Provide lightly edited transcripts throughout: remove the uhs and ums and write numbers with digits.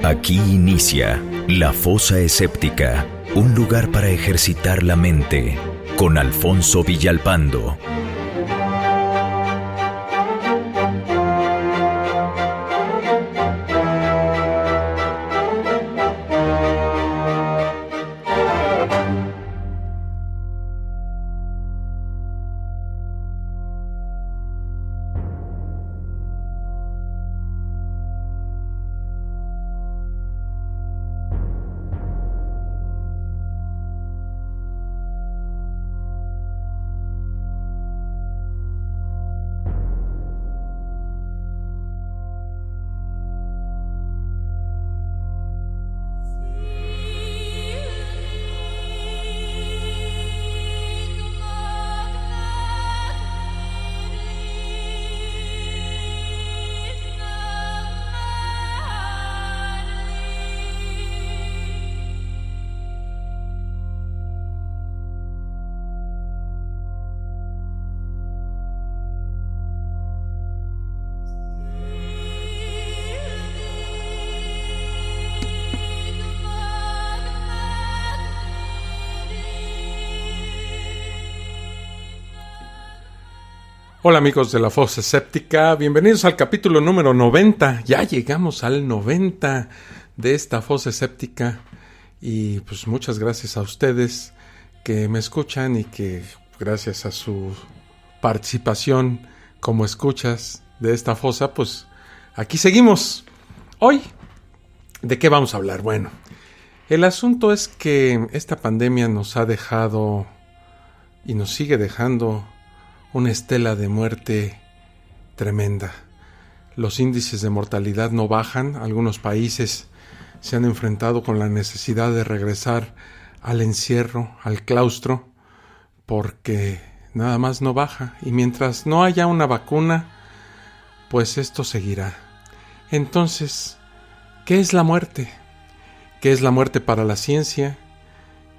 Aquí inicia La Fosa Escéptica, un lugar para ejercitar la mente, con Alfonso Villalpando. Hola amigos de La Fosa Escéptica, bienvenidos al capítulo número 90. Ya llegamos al 90 de esta Fosa Escéptica y pues muchas gracias a ustedes que me escuchan y que gracias a su participación como escuchas de esta fosa, pues aquí seguimos. Hoy, ¿de qué vamos a hablar? Bueno, el asunto es que esta pandemia nos ha dejado y nos sigue dejando una estela de muerte tremenda. Los índices de mortalidad no bajan. Algunos países se han enfrentado con la necesidad de regresar al encierro, al claustro, porque nada más no baja. Y mientras no haya una vacuna, pues esto seguirá. Entonces, ¿qué es la muerte? ¿Qué es la muerte para la ciencia?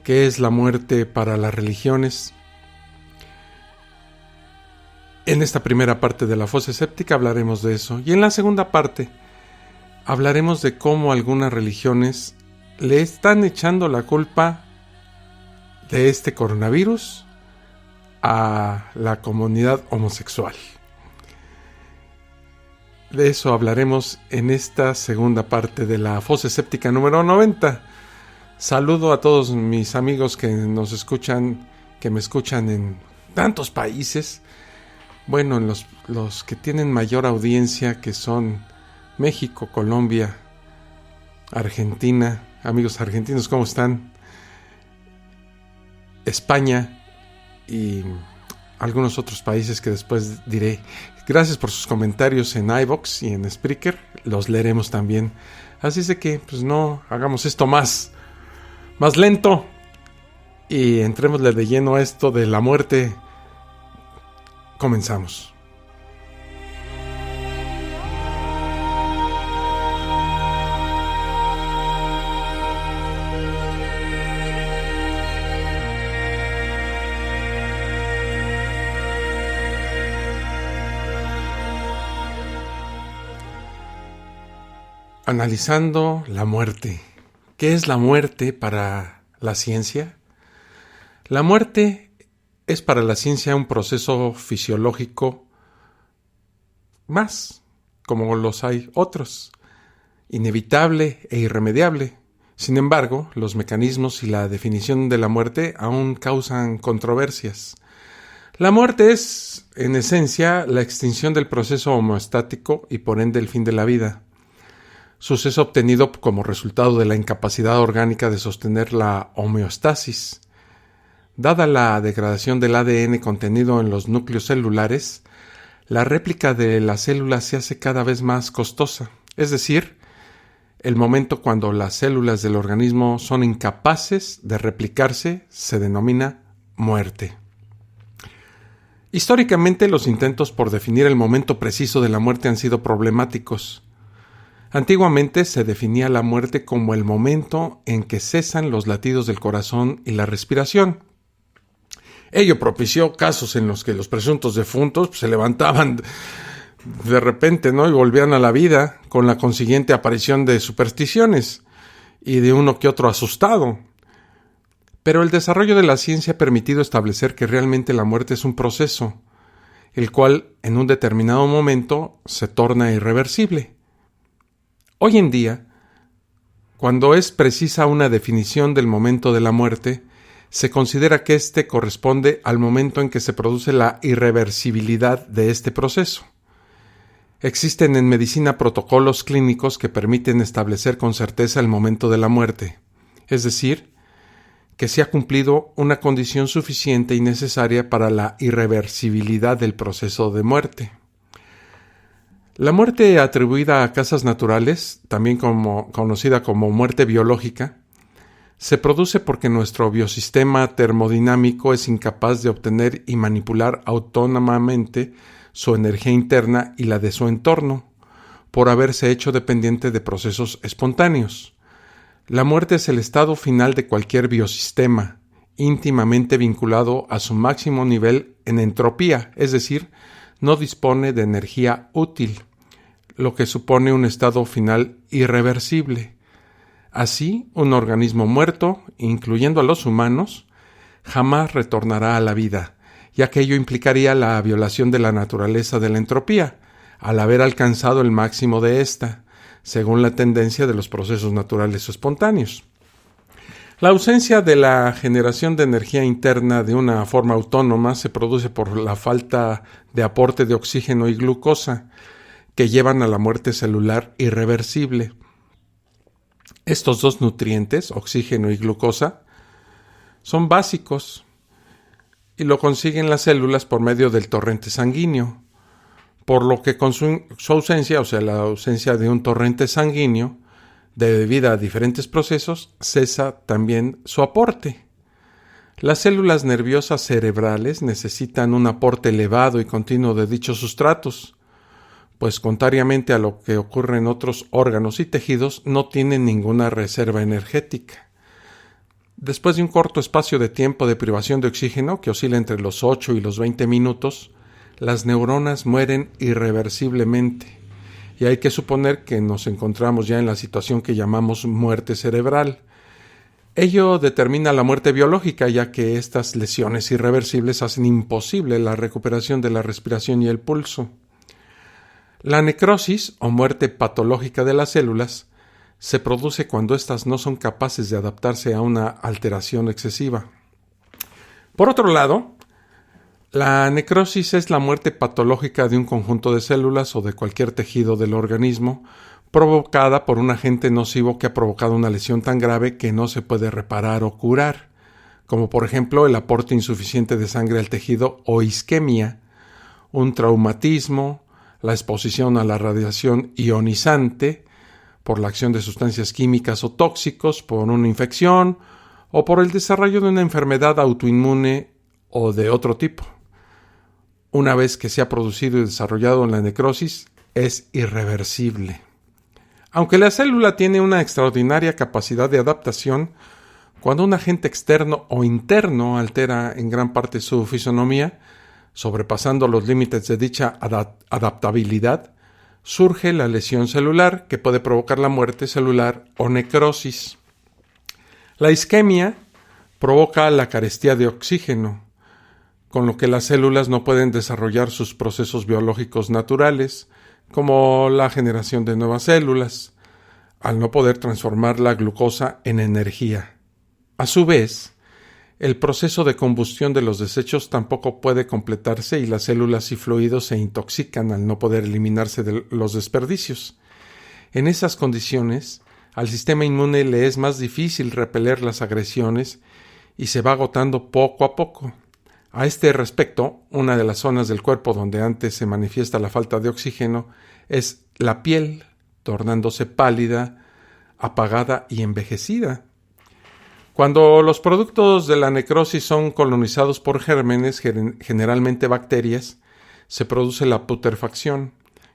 ¿Qué es la muerte para las religiones? En esta primera parte de La Fosa Escéptica hablaremos de eso. Y en la segunda parte hablaremos de cómo algunas religiones le están echando la culpa de este coronavirus a la comunidad homosexual. De eso hablaremos en esta segunda parte de La Fosa Escéptica número 90. Saludo a todos mis amigos que nos escuchan, que me escuchan en tantos países. Bueno, los que tienen mayor audiencia, que son México, Colombia, Argentina. Amigos argentinos, ¿cómo están? España y algunos otros países que después diré. Gracias por sus comentarios en iVoox y en Spreaker. Los leeremos también. Así es de que, pues no, hagamos esto más lento y entrémosle de lleno a esto de la muerte. Comenzamos. Analizando la muerte. ¿Qué es la muerte para la ciencia? La muerte es para la ciencia un proceso fisiológico más, como los hay otros, inevitable e irremediable. Sin embargo, los mecanismos y la definición de la muerte aún causan controversias. La muerte es, en esencia, la extinción del proceso homeostático y por ende el fin de la vida. Suceso obtenido como resultado de la incapacidad orgánica de sostener la homeostasis. Dada la degradación del ADN contenido en los núcleos celulares, la réplica de la célula se hace cada vez más costosa. Es decir, el momento cuando las células del organismo son incapaces de replicarse se denomina muerte. Históricamente, los intentos por definir el momento preciso de la muerte han sido problemáticos. Antiguamente se definía la muerte como el momento en que cesan los latidos del corazón y la respiración. Ello propició casos en los que los presuntos difuntos se levantaban de repente, ¿no? Y volvían a la vida con la consiguiente aparición de supersticiones y de uno que otro asustado. Pero el desarrollo de la ciencia ha permitido establecer que realmente la muerte es un proceso, el cual en un determinado momento se torna irreversible. Hoy en día, cuando es precisa una definición del momento de la muerte, se considera que éste corresponde al momento en que se produce la irreversibilidad de este proceso. Existen en medicina protocolos clínicos que permiten establecer con certeza el momento de la muerte, es decir, que se ha cumplido una condición suficiente y necesaria para la irreversibilidad del proceso de muerte. La muerte atribuida a causas naturales, también conocida como muerte biológica, se produce porque nuestro biosistema termodinámico es incapaz de obtener y manipular autónomamente su energía interna y la de su entorno, por haberse hecho dependiente de procesos espontáneos. La muerte es el estado final de cualquier biosistema, íntimamente vinculado a su máximo nivel en entropía, es decir, no dispone de energía útil, lo que supone un estado final irreversible. Así, un organismo muerto, incluyendo a los humanos, jamás retornará a la vida, ya que ello implicaría la violación de la naturaleza de la entropía, al haber alcanzado el máximo de ésta, según la tendencia de los procesos naturales o espontáneos. La ausencia de la generación de energía interna de una forma autónoma se produce por la falta de aporte de oxígeno y glucosa, que llevan a la muerte celular irreversible. Estos dos nutrientes, oxígeno y glucosa, son básicos y lo consiguen las células por medio del torrente sanguíneo, por lo que con su ausencia, o sea, la ausencia de un torrente sanguíneo, debido a diferentes procesos, cesa también su aporte. Las células nerviosas cerebrales necesitan un aporte elevado y continuo de dichos sustratos, pues contrariamente a lo que ocurre en otros órganos y tejidos, no tienen ninguna reserva energética. Después de un corto espacio de tiempo de privación de oxígeno, que oscila entre los 8 y los 20 minutos, las neuronas mueren irreversiblemente, y hay que suponer que nos encontramos ya en la situación que llamamos muerte cerebral. Ello determina la muerte biológica, ya que estas lesiones irreversibles hacen imposible la recuperación de la respiración y el pulso. La necrosis, o muerte patológica de las células, se produce cuando éstas no son capaces de adaptarse a una alteración excesiva. Por otro lado, la necrosis es la muerte patológica de un conjunto de células o de cualquier tejido del organismo provocada por un agente nocivo que ha provocado una lesión tan grave que no se puede reparar o curar, como por ejemplo el aporte insuficiente de sangre al tejido o isquemia, un traumatismo, la exposición a la radiación ionizante, por la acción de sustancias químicas o tóxicos, por una infección o por el desarrollo de una enfermedad autoinmune o de otro tipo. Una vez que se ha producido y desarrollado la necrosis, es irreversible. Aunque la célula tiene una extraordinaria capacidad de adaptación, cuando un agente externo o interno altera en gran parte su fisonomía, sobrepasando los límites de dicha adaptabilidad, surge la lesión celular que puede provocar la muerte celular o necrosis. La isquemia provoca la carestía de oxígeno, con lo que las células no pueden desarrollar sus procesos biológicos naturales, como la generación de nuevas células, al no poder transformar la glucosa en energía. A su vez, el proceso de combustión de los desechos tampoco puede completarse y las células y fluidos se intoxican al no poder eliminarse de los desperdicios. En esas condiciones, al sistema inmune le es más difícil repeler las agresiones y se va agotando poco a poco. A este respecto, una de las zonas del cuerpo donde antes se manifiesta la falta de oxígeno es la piel, tornándose pálida, apagada y envejecida. Cuando los productos de la necrosis son colonizados por gérmenes, generalmente bacterias, se produce la putrefacción,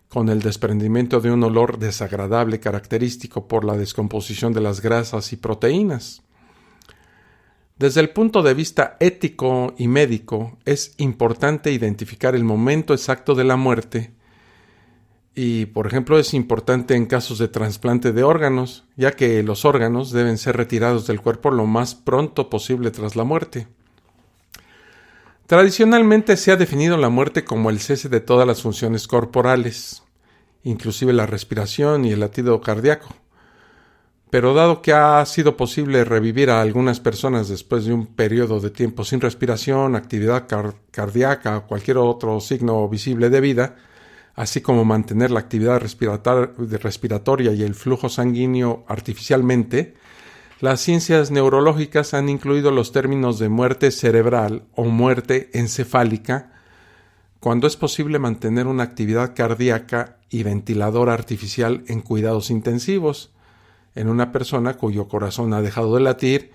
con el desprendimiento de un olor desagradable característico por la descomposición de las grasas y proteínas. Desde el punto de vista ético y médico, es importante identificar el momento exacto de la muerte Y, por ejemplo, es importante en casos de trasplante de órganos, ya que los órganos deben ser retirados del cuerpo lo más pronto posible tras la muerte. Tradicionalmente se ha definido la muerte como el cese de todas las funciones corporales, inclusive la respiración y el latido cardíaco. Pero dado que ha sido posible revivir a algunas personas después de un periodo de tiempo sin respiración, actividad cardíaca o cualquier otro signo visible de vida, así como mantener la actividad respiratoria y el flujo sanguíneo artificialmente, las ciencias neurológicas han incluido los términos de muerte cerebral o muerte encefálica cuando es posible mantener una actividad cardíaca y ventilador artificial en cuidados intensivos en una persona cuyo corazón ha dejado de latir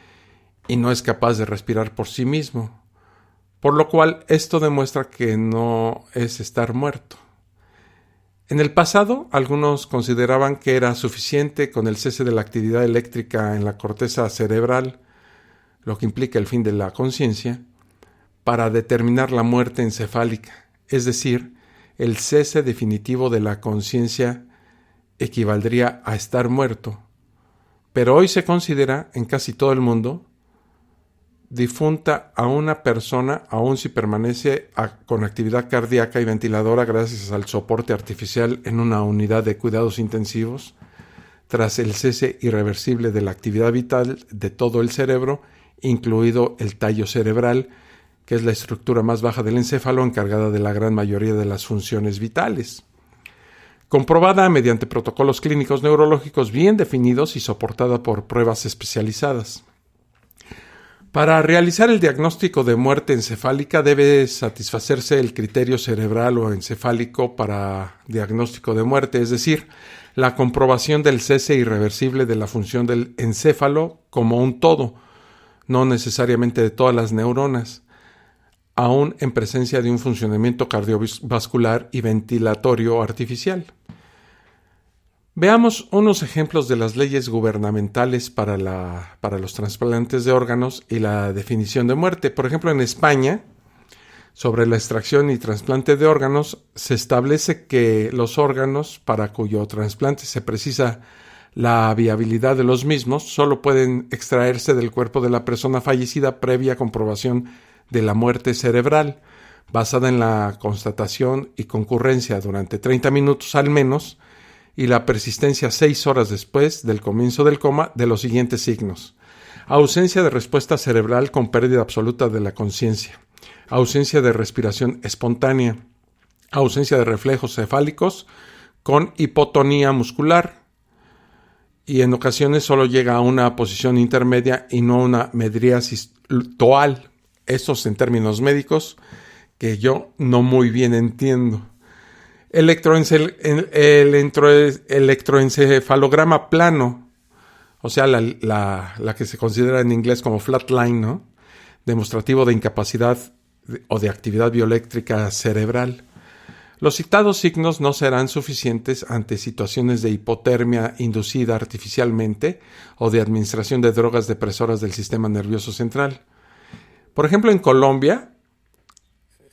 y no es capaz de respirar por sí mismo, por lo cual esto demuestra que no es estar muerto. En el pasado, algunos consideraban que era suficiente con el cese de la actividad eléctrica en la corteza cerebral, lo que implica el fin de la conciencia, para determinar la muerte encefálica, es decir, el cese definitivo de la conciencia equivaldría a estar muerto. Pero hoy se considera, en casi todo el mundo, difunta a una persona, aun si permanece con actividad cardíaca y ventiladora gracias al soporte artificial en una unidad de cuidados intensivos, tras el cese irreversible de la actividad vital de todo el cerebro, incluido el tallo cerebral, que es la estructura más baja del encéfalo encargada de la gran mayoría de las funciones vitales. Comprobada mediante protocolos clínicos neurológicos bien definidos y soportada por pruebas especializadas. Para realizar el diagnóstico de muerte encefálica debe satisfacerse el criterio cerebral o encefálico para diagnóstico de muerte, es decir, la comprobación del cese irreversible de la función del encéfalo como un todo, no necesariamente de todas las neuronas, aún en presencia de un funcionamiento cardiovascular y ventilatorio artificial. Veamos unos ejemplos de las leyes gubernamentales para los trasplantes de órganos y la definición de muerte. Por ejemplo, en España, sobre la extracción y trasplante de órganos, se establece que los órganos para cuyo trasplante se precisa la viabilidad de los mismos solo pueden extraerse del cuerpo de la persona fallecida previa comprobación de la muerte cerebral, basada en la constatación y concurrencia durante 30 minutos al menos y la persistencia 6 horas después del comienzo del coma de los siguientes signos: ausencia de respuesta cerebral con pérdida absoluta de la conciencia, ausencia de respiración espontánea, ausencia de reflejos cefálicos con hipotonía muscular, y en ocasiones solo llega a una posición intermedia y no una medriasis toal. Estos en términos médicos que yo no muy bien entiendo. El electroencefalograma plano, o sea, la que se considera en inglés como flatline, ¿no?, demostrativo de incapacidad o de actividad bioeléctrica cerebral. Los citados signos no serán suficientes ante situaciones de hipotermia inducida artificialmente o de administración de drogas depresoras del sistema nervioso central. Por ejemplo, en Colombia,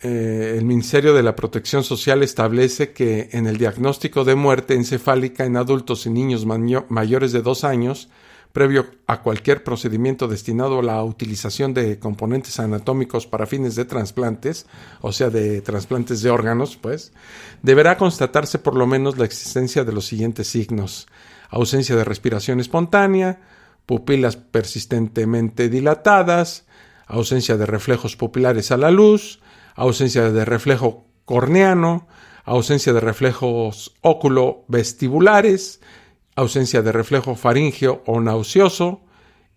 el Ministerio de la Protección Social establece que en el diagnóstico de muerte encefálica en adultos y niños mayores de 2 años, previo a cualquier procedimiento destinado a la utilización de componentes anatómicos para fines de trasplantes, o sea, de trasplantes de órganos, pues, deberá constatarse por lo menos la existencia de los siguientes signos: ausencia de respiración espontánea, pupilas persistentemente dilatadas, ausencia de reflejos pupilares a la luz, ausencia de reflejo corneano, ausencia de reflejos óculo-vestibulares, ausencia de reflejo faríngeo o nauseoso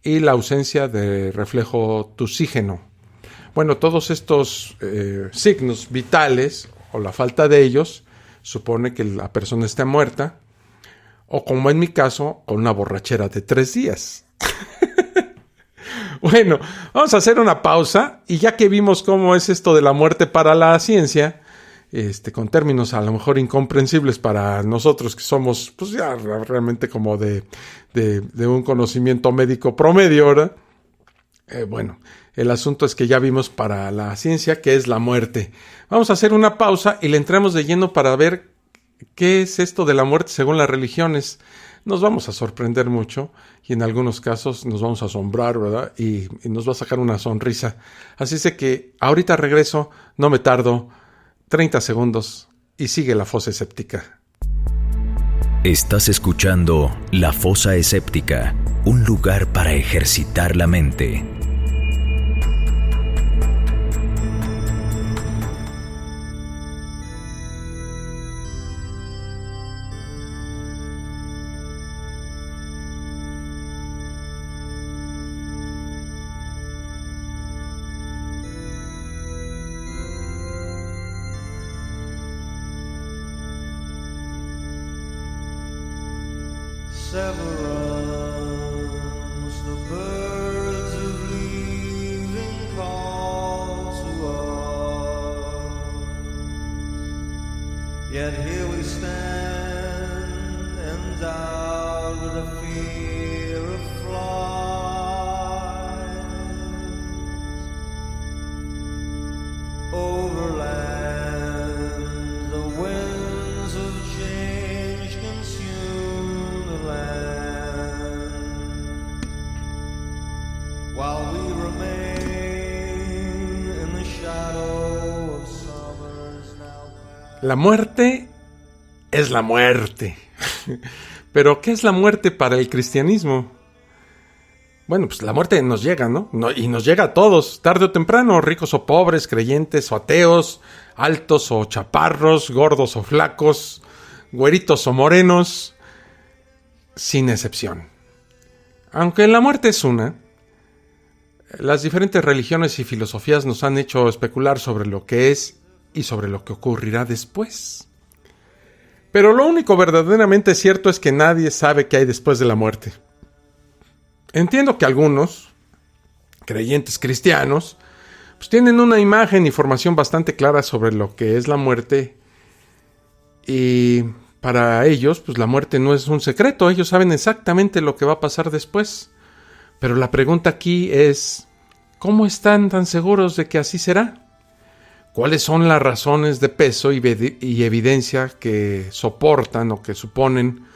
y la ausencia de reflejo tusígeno. Bueno, todos estos signos vitales o la falta de ellos supone que la persona está muerta, o como en mi caso, con una borrachera de 3 días. Bueno, vamos a hacer una pausa y ya que vimos cómo es esto de la muerte para la ciencia, con términos a lo mejor incomprensibles para nosotros que somos pues ya realmente como de un conocimiento médico promedio, ¿verdad? Bueno, el asunto es que ya vimos para la ciencia qué es la muerte. Vamos a hacer una pausa y le entramos de lleno para ver ¿Qué es esto de la muerte según las religiones? Nos vamos a sorprender mucho y en algunos casos nos vamos a asombrar, ¿verdad? Y nos va a sacar una sonrisa. Así es que ahorita regreso, no me tardo, 30 segundos y sigue la fosa escéptica. Estás escuchando La Fosa Escéptica, un lugar para ejercitar la mente. Severance, the birds of leaving call to us. Yet here we stand, endowed with a fear of flight. Overland, the winds of change consume the land, while we remain in the shadow of summers now past. La muerte es la muerte. Pero, ¿qué es la muerte para el cristianismo? Bueno, pues la muerte nos llega, ¿no? Y nos llega a todos, tarde o temprano, ricos o pobres, creyentes o ateos, altos o chaparros, gordos o flacos, güeritos o morenos, sin excepción. Aunque la muerte es una, las diferentes religiones y filosofías nos han hecho especular sobre lo que es y sobre lo que ocurrirá después. Pero lo único verdaderamente cierto es que nadie sabe qué hay después de la muerte. Entiendo que algunos, creyentes cristianos, pues tienen una imagen y formación bastante clara sobre lo que es la muerte, y para ellos, pues la muerte no es un secreto, ellos saben exactamente lo que va a pasar después. Pero la pregunta aquí es, ¿cómo están tan seguros de que así será? ¿Cuáles son las razones de peso y evidencia que soportan o que suponen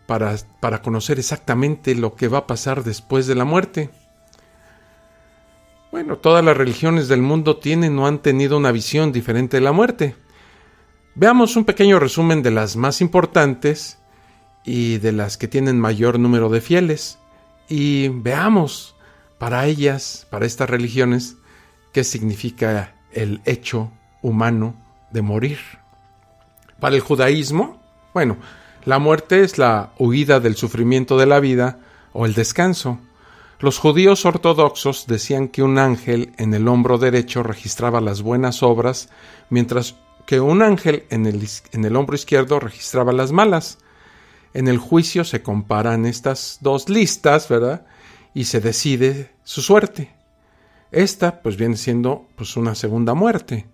para conocer exactamente lo que va a pasar después de la muerte? Bueno, todas las religiones del mundo tienen o han tenido una visión diferente de la muerte. Veamos un pequeño resumen de las más importantes y de las que tienen mayor número de fieles. Y veamos para ellas, para estas religiones, qué significa el hecho humano de morir. Para el judaísmo, bueno, la muerte es la huida del sufrimiento de la vida o el descanso. Los judíos ortodoxos decían que un ángel en el hombro derecho registraba las buenas obras, mientras que un ángel en el hombro izquierdo registraba las malas. En el juicio se comparan estas dos listas, ¿verdad? Y se decide su suerte. Esta, pues, viene siendo pues una segunda muerte.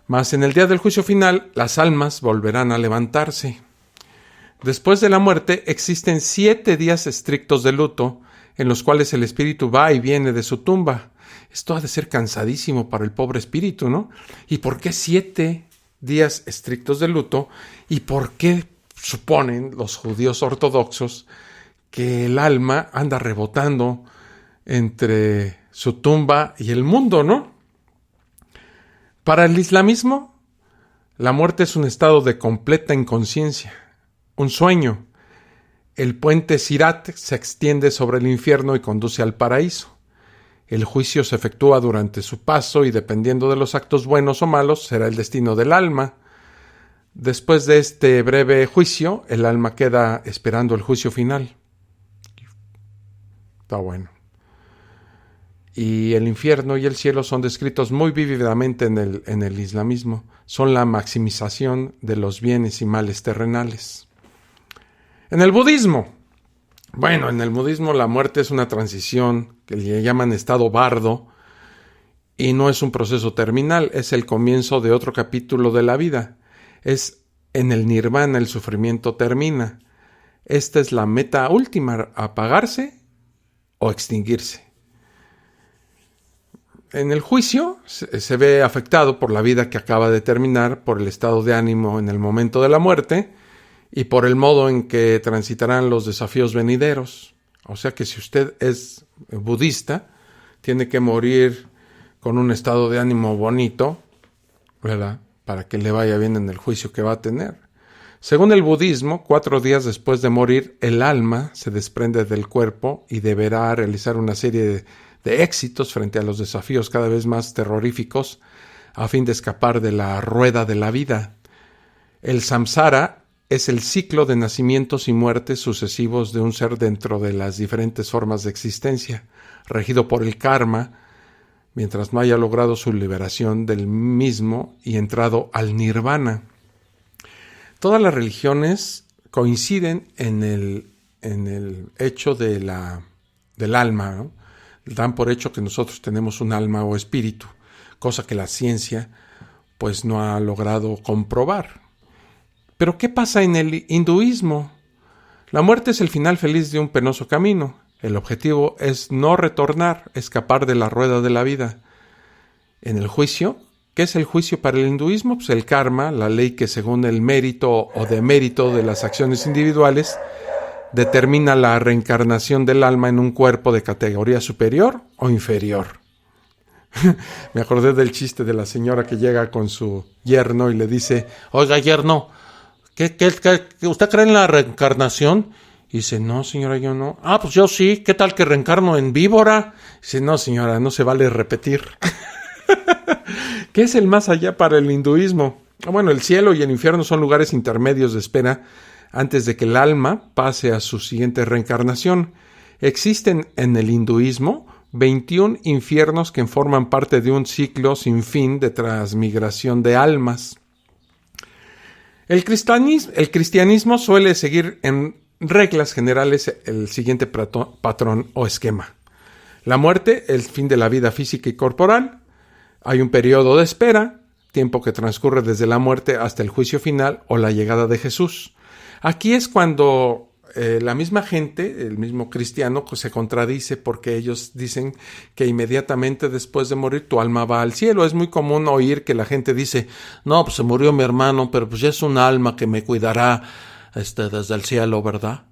Mas en el día del juicio final, las almas volverán a levantarse. Después de la muerte existen 7 días estrictos de luto, en los cuales el espíritu va y viene de su tumba. Esto ha de ser cansadísimo para el pobre espíritu, ¿no? ¿Y por qué 7 días estrictos de luto? ¿Y por qué suponen los judíos ortodoxos que el alma anda rebotando entre su tumba y el mundo, ¿no? Para el islamismo, la muerte es un estado de completa inconsciencia, un sueño. El puente Sirat se extiende sobre el infierno y conduce al paraíso. El juicio se efectúa durante su paso y, dependiendo de los actos buenos o malos, será el destino del alma. Después de este breve juicio, el alma queda esperando el juicio final. Está bueno. Y el infierno y el cielo son descritos muy vívidamente en el islamismo. Son la maximización de los bienes y males terrenales. En el budismo, la muerte es una transición que le llaman estado bardo, y no es un proceso terminal, es el comienzo de otro capítulo de la vida. Es en el nirvana el sufrimiento termina. Esta es la meta última, apagarse o extinguirse. En el juicio se ve afectado por la vida que acaba de terminar, por el estado de ánimo en el momento de la muerte y por el modo en que transitarán los desafíos venideros. O sea que si usted es budista, tiene que morir con un estado de ánimo bonito, ¿verdad?, para que le vaya bien en el juicio que va a tener. Según el budismo, 4 días después de morir, el alma se desprende del cuerpo y deberá realizar una serie de éxitos frente a los desafíos cada vez más terroríficos a fin de escapar de la rueda de la vida. El samsara es el ciclo de nacimientos y muertes sucesivos de un ser dentro de las diferentes formas de existencia, regido por el karma, mientras no haya logrado su liberación del mismo y entrado al nirvana. Todas las religiones coinciden en el hecho del alma, ¿no? Dan por hecho que nosotros tenemos un alma o espíritu, cosa que la ciencia pues no ha logrado comprobar. Pero ¿qué pasa en el hinduismo? La muerte es el final feliz de un penoso camino. El objetivo es no retornar, escapar de la rueda de la vida. En el juicio, ¿qué es el juicio para el hinduismo? Pues el karma, la ley que según el mérito o demérito de las acciones individuales determina la reencarnación del alma en un cuerpo de categoría superior o inferior. Me acordé del chiste de la señora que llega con su yerno y le dice: oiga, yerno, ¿qué usted cree en la reencarnación? Y dice: no, señora, yo no. Ah, pues yo sí. ¿Qué tal que reencarno en víbora? Dice: no, señora, no se vale repetir. ¿Qué es el más allá para el hinduismo? Bueno, el cielo y el infierno son lugares intermedios de espera antes de que el alma pase a su siguiente reencarnación. Existen en el hinduismo 21 infiernos que forman parte de un ciclo sin fin de transmigración de almas. El cristianismo suele seguir en reglas generales el siguiente patrón o esquema. La muerte, el fin de la vida física y corporal. Hay un periodo de espera, tiempo que transcurre desde la muerte hasta el juicio final o la llegada de Jesús. Aquí es cuando la misma gente, el mismo cristiano, se contradice porque ellos dicen que inmediatamente después de morir tu alma va al cielo. Es muy común oír que la gente dice: no, pues se murió mi hermano, pero pues ya es un alma que me cuidará desde el cielo, ¿verdad?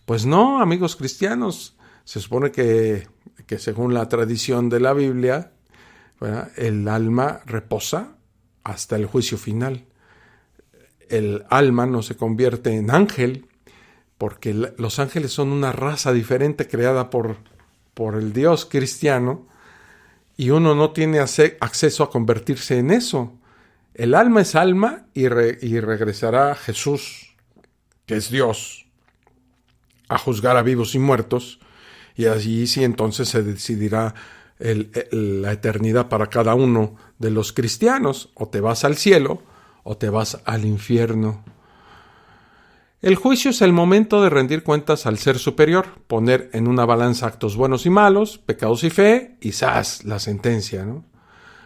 Pues no, amigos cristianos, se supone que según la tradición de la Biblia, ¿verdad?, el alma reposa hasta el juicio final. El alma no se convierte en ángel, porque los ángeles son una raza diferente creada por el Dios cristiano, y uno no tiene acceso a convertirse en eso. El alma es alma y regresará a Jesús, que es Dios, a juzgar a vivos y muertos, y allí sí entonces se decidirá la eternidad para cada uno de los cristianos. O te vas al cielo o te vas al infierno. El juicio es el momento de rendir cuentas al ser superior, poner en una balanza actos buenos y malos, pecados y fe, y ¡zas!, la sentencia, ¿no?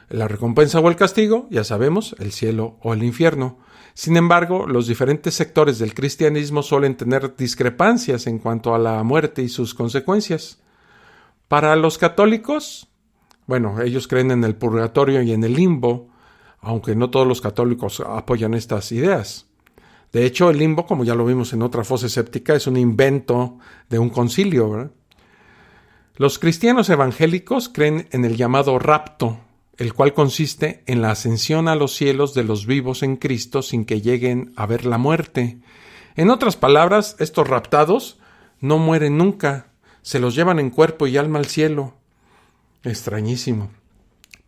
La recompensa o el castigo, ya sabemos, el cielo o el infierno. Sin embargo, los diferentes sectores del cristianismo suelen tener discrepancias en cuanto a la muerte y sus consecuencias. Para los católicos, bueno, ellos creen en el purgatorio y en el limbo, aunque no todos los católicos apoyan estas ideas. De hecho, el limbo, como ya lo vimos en otra fosa escéptica, es un invento de un concilio, ¿verdad? Los cristianos evangélicos creen en el llamado rapto, el cual consiste en la ascensión a los cielos de los vivos en Cristo sin que lleguen a ver la muerte. En otras palabras, estos raptados no mueren nunca. Se los llevan en cuerpo y alma al cielo. Extrañísimo.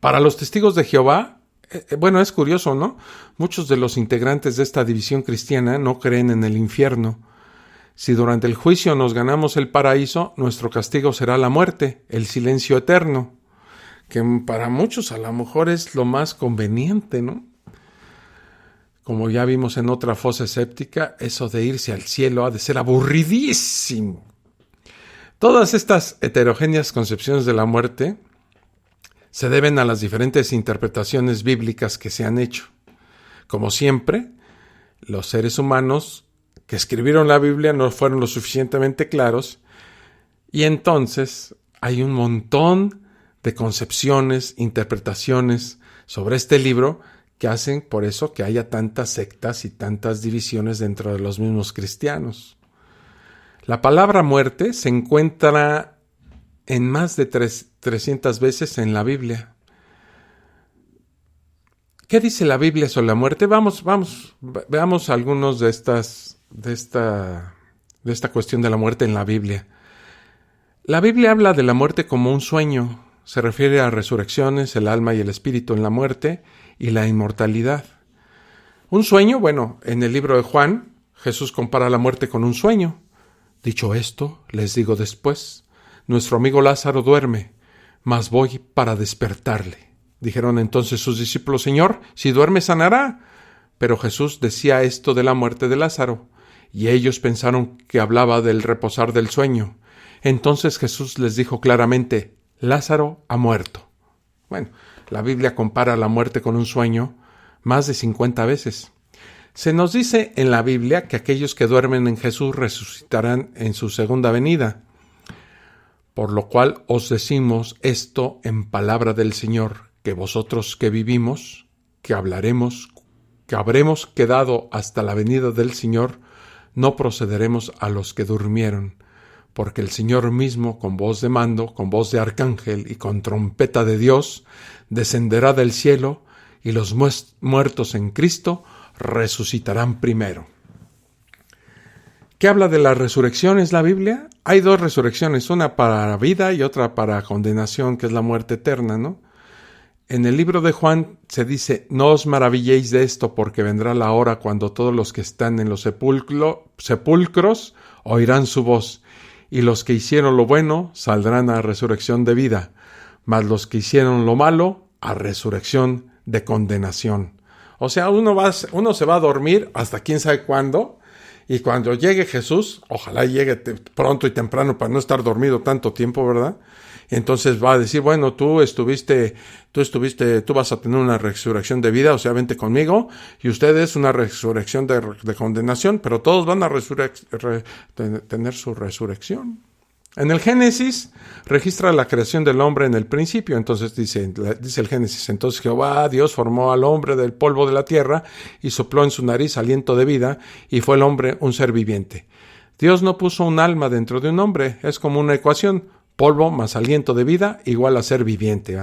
Para los testigos de Jehová, bueno, es curioso, ¿no? Muchos de los integrantes de esta división cristiana no creen en el infierno. Si durante el juicio nos ganamos el paraíso, nuestro castigo será la muerte, el silencio eterno, que para muchos a lo mejor es lo más conveniente, ¿no? Como ya vimos en otra fosa escéptica, eso de irse al cielo ha de ser aburridísimo. Todas estas heterogéneas concepciones de la muerte se deben a las diferentes interpretaciones bíblicas que se han hecho. Como siempre, los seres humanos que escribieron la Biblia no fueron lo suficientemente claros, y entonces hay un montón de concepciones, interpretaciones sobre este libro que hacen por eso que haya tantas sectas y tantas divisiones dentro de los mismos cristianos. La palabra muerte se encuentra en más de 300 veces en la Biblia. ¿Qué dice la Biblia sobre la muerte? Veamos algunos de esta cuestión de la muerte en la Biblia. La Biblia habla de la muerte como un sueño. Se refiere a resurrecciones, el alma y el espíritu en la muerte y la inmortalidad. Un sueño, bueno, en el libro de Juan, Jesús compara la muerte con un sueño. Dicho esto, les digo después, nuestro amigo Lázaro duerme, mas voy para despertarle. Dijeron entonces sus discípulos, Señor, si duerme sanará. Pero Jesús decía esto de la muerte de Lázaro, y ellos pensaron que hablaba del reposar del sueño. Entonces Jesús les dijo claramente, Lázaro ha muerto. Bueno, la Biblia compara la muerte con un sueño más de 50 veces. Se nos dice en la Biblia que aquellos que duermen en Jesús resucitarán en su segunda venida. Por lo cual os decimos esto en palabra del Señor, que vosotros que vivimos, que habremos quedado hasta la venida del Señor, no procederemos a los que durmieron. Porque el Señor mismo, con voz de mando, con voz de arcángel y con trompeta de Dios, descenderá del cielo, y los muertos en Cristo resucitarán primero. ¿Qué habla de la resurrección? ¿Es la Biblia? Hay dos resurrecciones, una para vida y otra para condenación, que es la muerte eterna, ¿no? En el libro de Juan se dice, no os maravilléis de esto, porque vendrá la hora cuando todos los que están en los sepulcros oirán su voz, y los que hicieron lo bueno saldrán a resurrección de vida, mas los que hicieron lo malo a resurrección de condenación. O sea, uno se va a dormir hasta quién sabe cuándo, y cuando llegue Jesús, ojalá llegue pronto y temprano para no estar dormido tanto tiempo, ¿verdad? Entonces va a decir, bueno, tú vas a tener una resurrección de vida, o sea, vente conmigo, y ustedes una resurrección de condenación, pero todos van a tener su resurrección. En el Génesis registra la creación del hombre en el principio, entonces dice el Génesis, entonces Jehová Dios formó al hombre del polvo de la tierra y sopló en su nariz aliento de vida, y fue el hombre un ser viviente. Dios no puso un alma dentro de un hombre, es como una ecuación. Polvo más aliento de vida igual a ser viviente.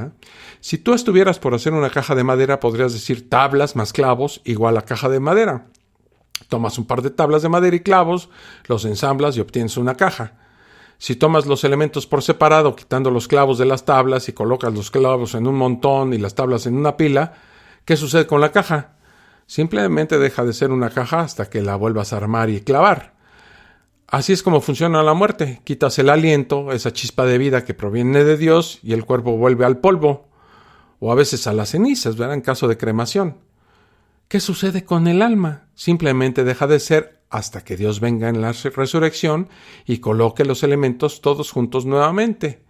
Si tú estuvieras por hacer una caja de madera, podrías decir tablas más clavos igual a caja de madera. Tomas un par de tablas de madera y clavos, los ensamblas y obtienes una caja. Si tomas los elementos por separado, quitando los clavos de las tablas y colocas los clavos en un montón y las tablas en una pila, ¿qué sucede con la caja? Simplemente deja de ser una caja hasta que la vuelvas a armar y clavar. Así es como funciona la muerte. Quitas el aliento, esa chispa de vida que proviene de Dios, y el cuerpo vuelve al polvo, o a veces a las cenizas, ¿verdad? En caso de cremación. ¿Qué sucede con el alma? Simplemente deja de ser hasta que Dios venga en la resurrección y coloque los elementos todos juntos nuevamente.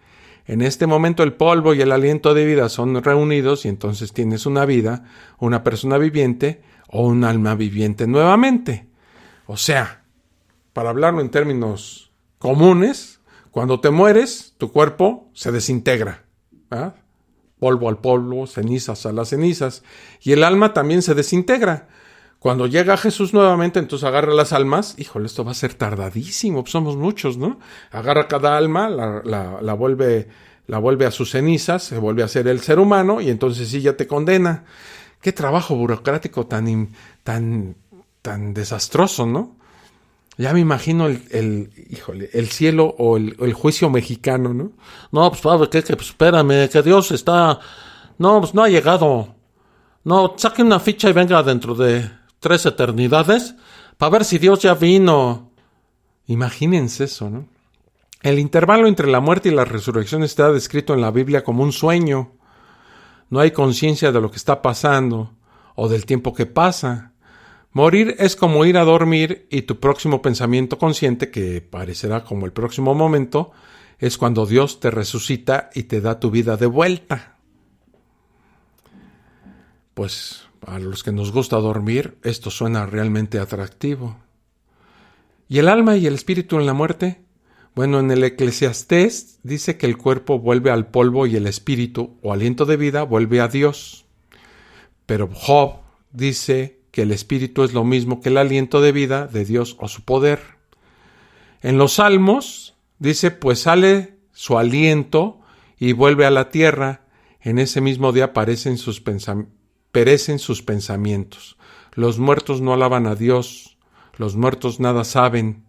En este momento el polvo y el aliento de vida son reunidos y entonces tienes una vida, una persona viviente o un alma viviente nuevamente. O sea, para hablarlo en términos comunes, cuando te mueres, tu cuerpo se desintegra, ¿verdad? Polvo al polvo, cenizas a las cenizas, y el alma también se desintegra. Cuando llega Jesús nuevamente, entonces agarra las almas. Híjole, esto va a ser tardadísimo, pues somos muchos, ¿no? Agarra cada alma, la vuelve a sus cenizas, se vuelve a ser el ser humano, y entonces sí ya te condena. Qué trabajo burocrático tan desastroso, ¿no? Ya me imagino el cielo o el juicio mexicano, ¿no? No, pues padre, pues espérame, que Dios está... No, pues no ha llegado. No, saque una ficha y venga dentro de 3 eternidades para ver si Dios ya vino. Imagínense eso, ¿no? El intervalo entre la muerte y la resurrección está descrito en la Biblia como un sueño. No hay conciencia de lo que está pasando o del tiempo que pasa. Morir es como ir a dormir y tu próximo pensamiento consciente, que parecerá como el próximo momento, es cuando Dios te resucita y te da tu vida de vuelta. Pues a los que nos gusta dormir, esto suena realmente atractivo. ¿Y el alma y el espíritu en la muerte? Bueno, en el Eclesiastés dice que el cuerpo vuelve al polvo y el espíritu o aliento de vida vuelve a Dios. Pero Job dice que el espíritu es lo mismo que el aliento de vida de Dios o su poder. En los Salmos dice, pues sale su aliento y vuelve a la tierra. En ese mismo día perecen sus pensamientos. Los muertos no alaban a Dios. Los muertos nada saben,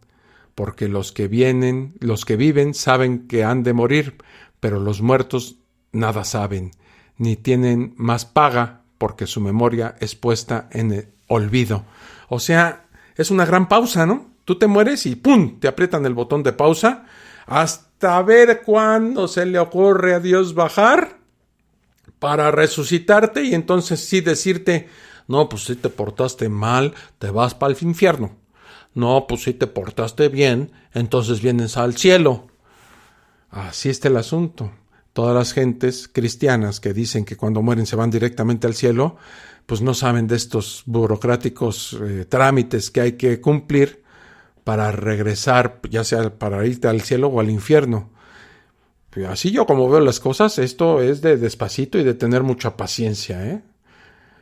porque los que viven saben que han de morir, pero los muertos nada saben, ni tienen más paga, porque su memoria es puesta en el olvido. O sea, es una gran pausa, ¿no? Tú te mueres y ¡pum!, te aprietan el botón de pausa hasta ver cuándo se le ocurre a Dios bajar para resucitarte y entonces sí decirte, no, pues si te portaste mal, te vas para el infierno. No, pues si te portaste bien, entonces vienes al cielo. Así está el asunto. Todas las gentes cristianas que dicen que cuando mueren se van directamente al cielo, pues no saben de estos burocráticos trámites que hay que cumplir para regresar, ya sea para irte al cielo o al infierno. Así yo como veo las cosas, esto es de despacito y de tener mucha paciencia, ¿eh?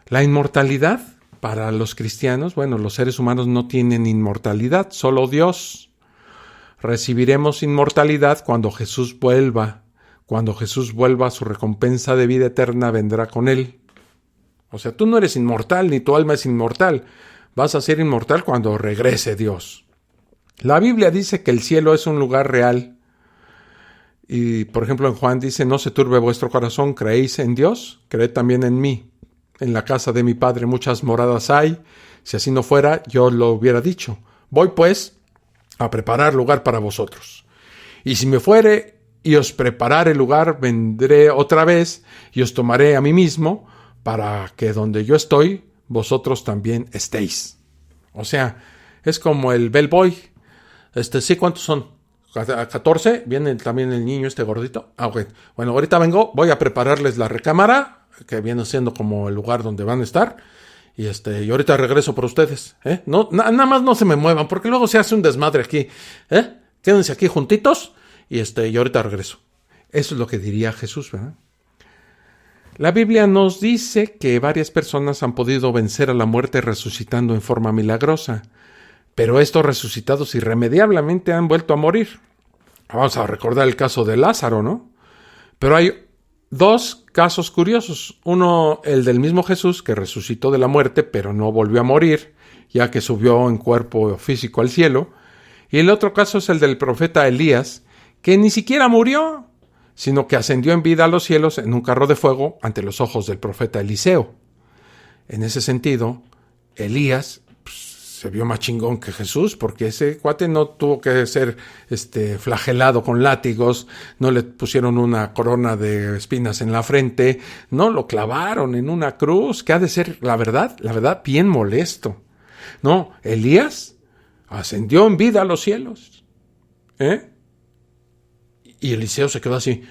La inmortalidad para los cristianos, bueno, los seres humanos no tienen inmortalidad, solo Dios. Recibiremos inmortalidad cuando Jesús vuelva. Cuando Jesús vuelva, su recompensa de vida eterna vendrá con él. O sea, tú no eres inmortal, ni tu alma es inmortal. Vas a ser inmortal cuando regrese Dios. La Biblia dice que el cielo es un lugar real. Y, por ejemplo, en Juan dice, no se turbe vuestro corazón, ¿creéis en Dios? Creed también en mí. En la casa de mi Padre muchas moradas hay. Si así no fuera, yo lo hubiera dicho. Voy, pues, a preparar lugar para vosotros. Y si me fuere y os preparare lugar, vendré otra vez y os tomaré a mí mismo, para que donde yo estoy, vosotros también estéis. O sea, es como el bellboy. Sí, ¿cuántos son? 14. Viene también el niño gordito. Ok. Bueno, ahorita vengo, voy a prepararles la recámara, que viene siendo como el lugar donde van a estar, y ahorita regreso por ustedes, no, nada más no se me muevan, porque luego se hace un desmadre aquí, quédense aquí juntitos, y ahorita regreso. Eso es lo que diría Jesús, ¿verdad? La Biblia nos dice que varias personas han podido vencer a la muerte resucitando en forma milagrosa, pero estos resucitados irremediablemente han vuelto a morir. Vamos a recordar el caso de Lázaro, ¿no? Pero hay dos casos curiosos. Uno, el del mismo Jesús, que resucitó de la muerte, pero no volvió a morir, ya que subió en cuerpo físico al cielo. Y el otro caso es el del profeta Elías, que ni siquiera murió, sino que ascendió en vida a los cielos en un carro de fuego ante los ojos del profeta Eliseo. En ese sentido, Elías se vio más chingón que Jesús, porque ese cuate no tuvo que ser flagelado con látigos, no le pusieron una corona de espinas en la frente, no, lo clavaron en una cruz, que ha de ser, la verdad, bien molesto. No, Elías ascendió en vida a los cielos. Y Eliseo se quedó así.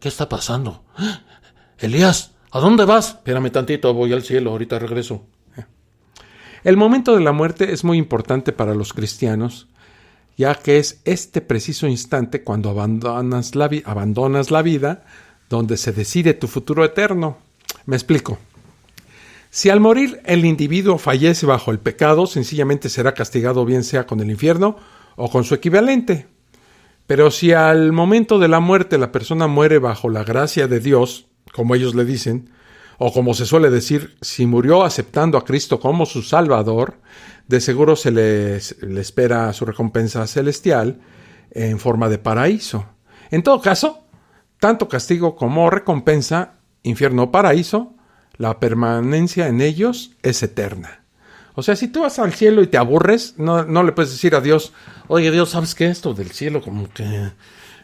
¿Qué está pasando? Elías, ¿a dónde vas? Espérame tantito, voy al cielo, ahorita regreso. El momento de la muerte es muy importante para los cristianos, ya que es este preciso instante cuando abandonas la vida, donde se decide tu futuro eterno. Me explico. Si al morir el individuo fallece bajo el pecado, sencillamente será castigado bien sea con el infierno o con su equivalente. Pero si al momento de la muerte la persona muere bajo la gracia de Dios, como ellos le dicen, o como se suele decir, si murió aceptando a Cristo como su Salvador, de seguro se le espera su recompensa celestial en forma de paraíso. En todo caso, tanto castigo como recompensa, infierno o paraíso, la permanencia en ellos es eterna. O sea, si tú vas al cielo y te aburres, no le puedes decir a Dios, oye Dios, ¿sabes qué? Esto del cielo como que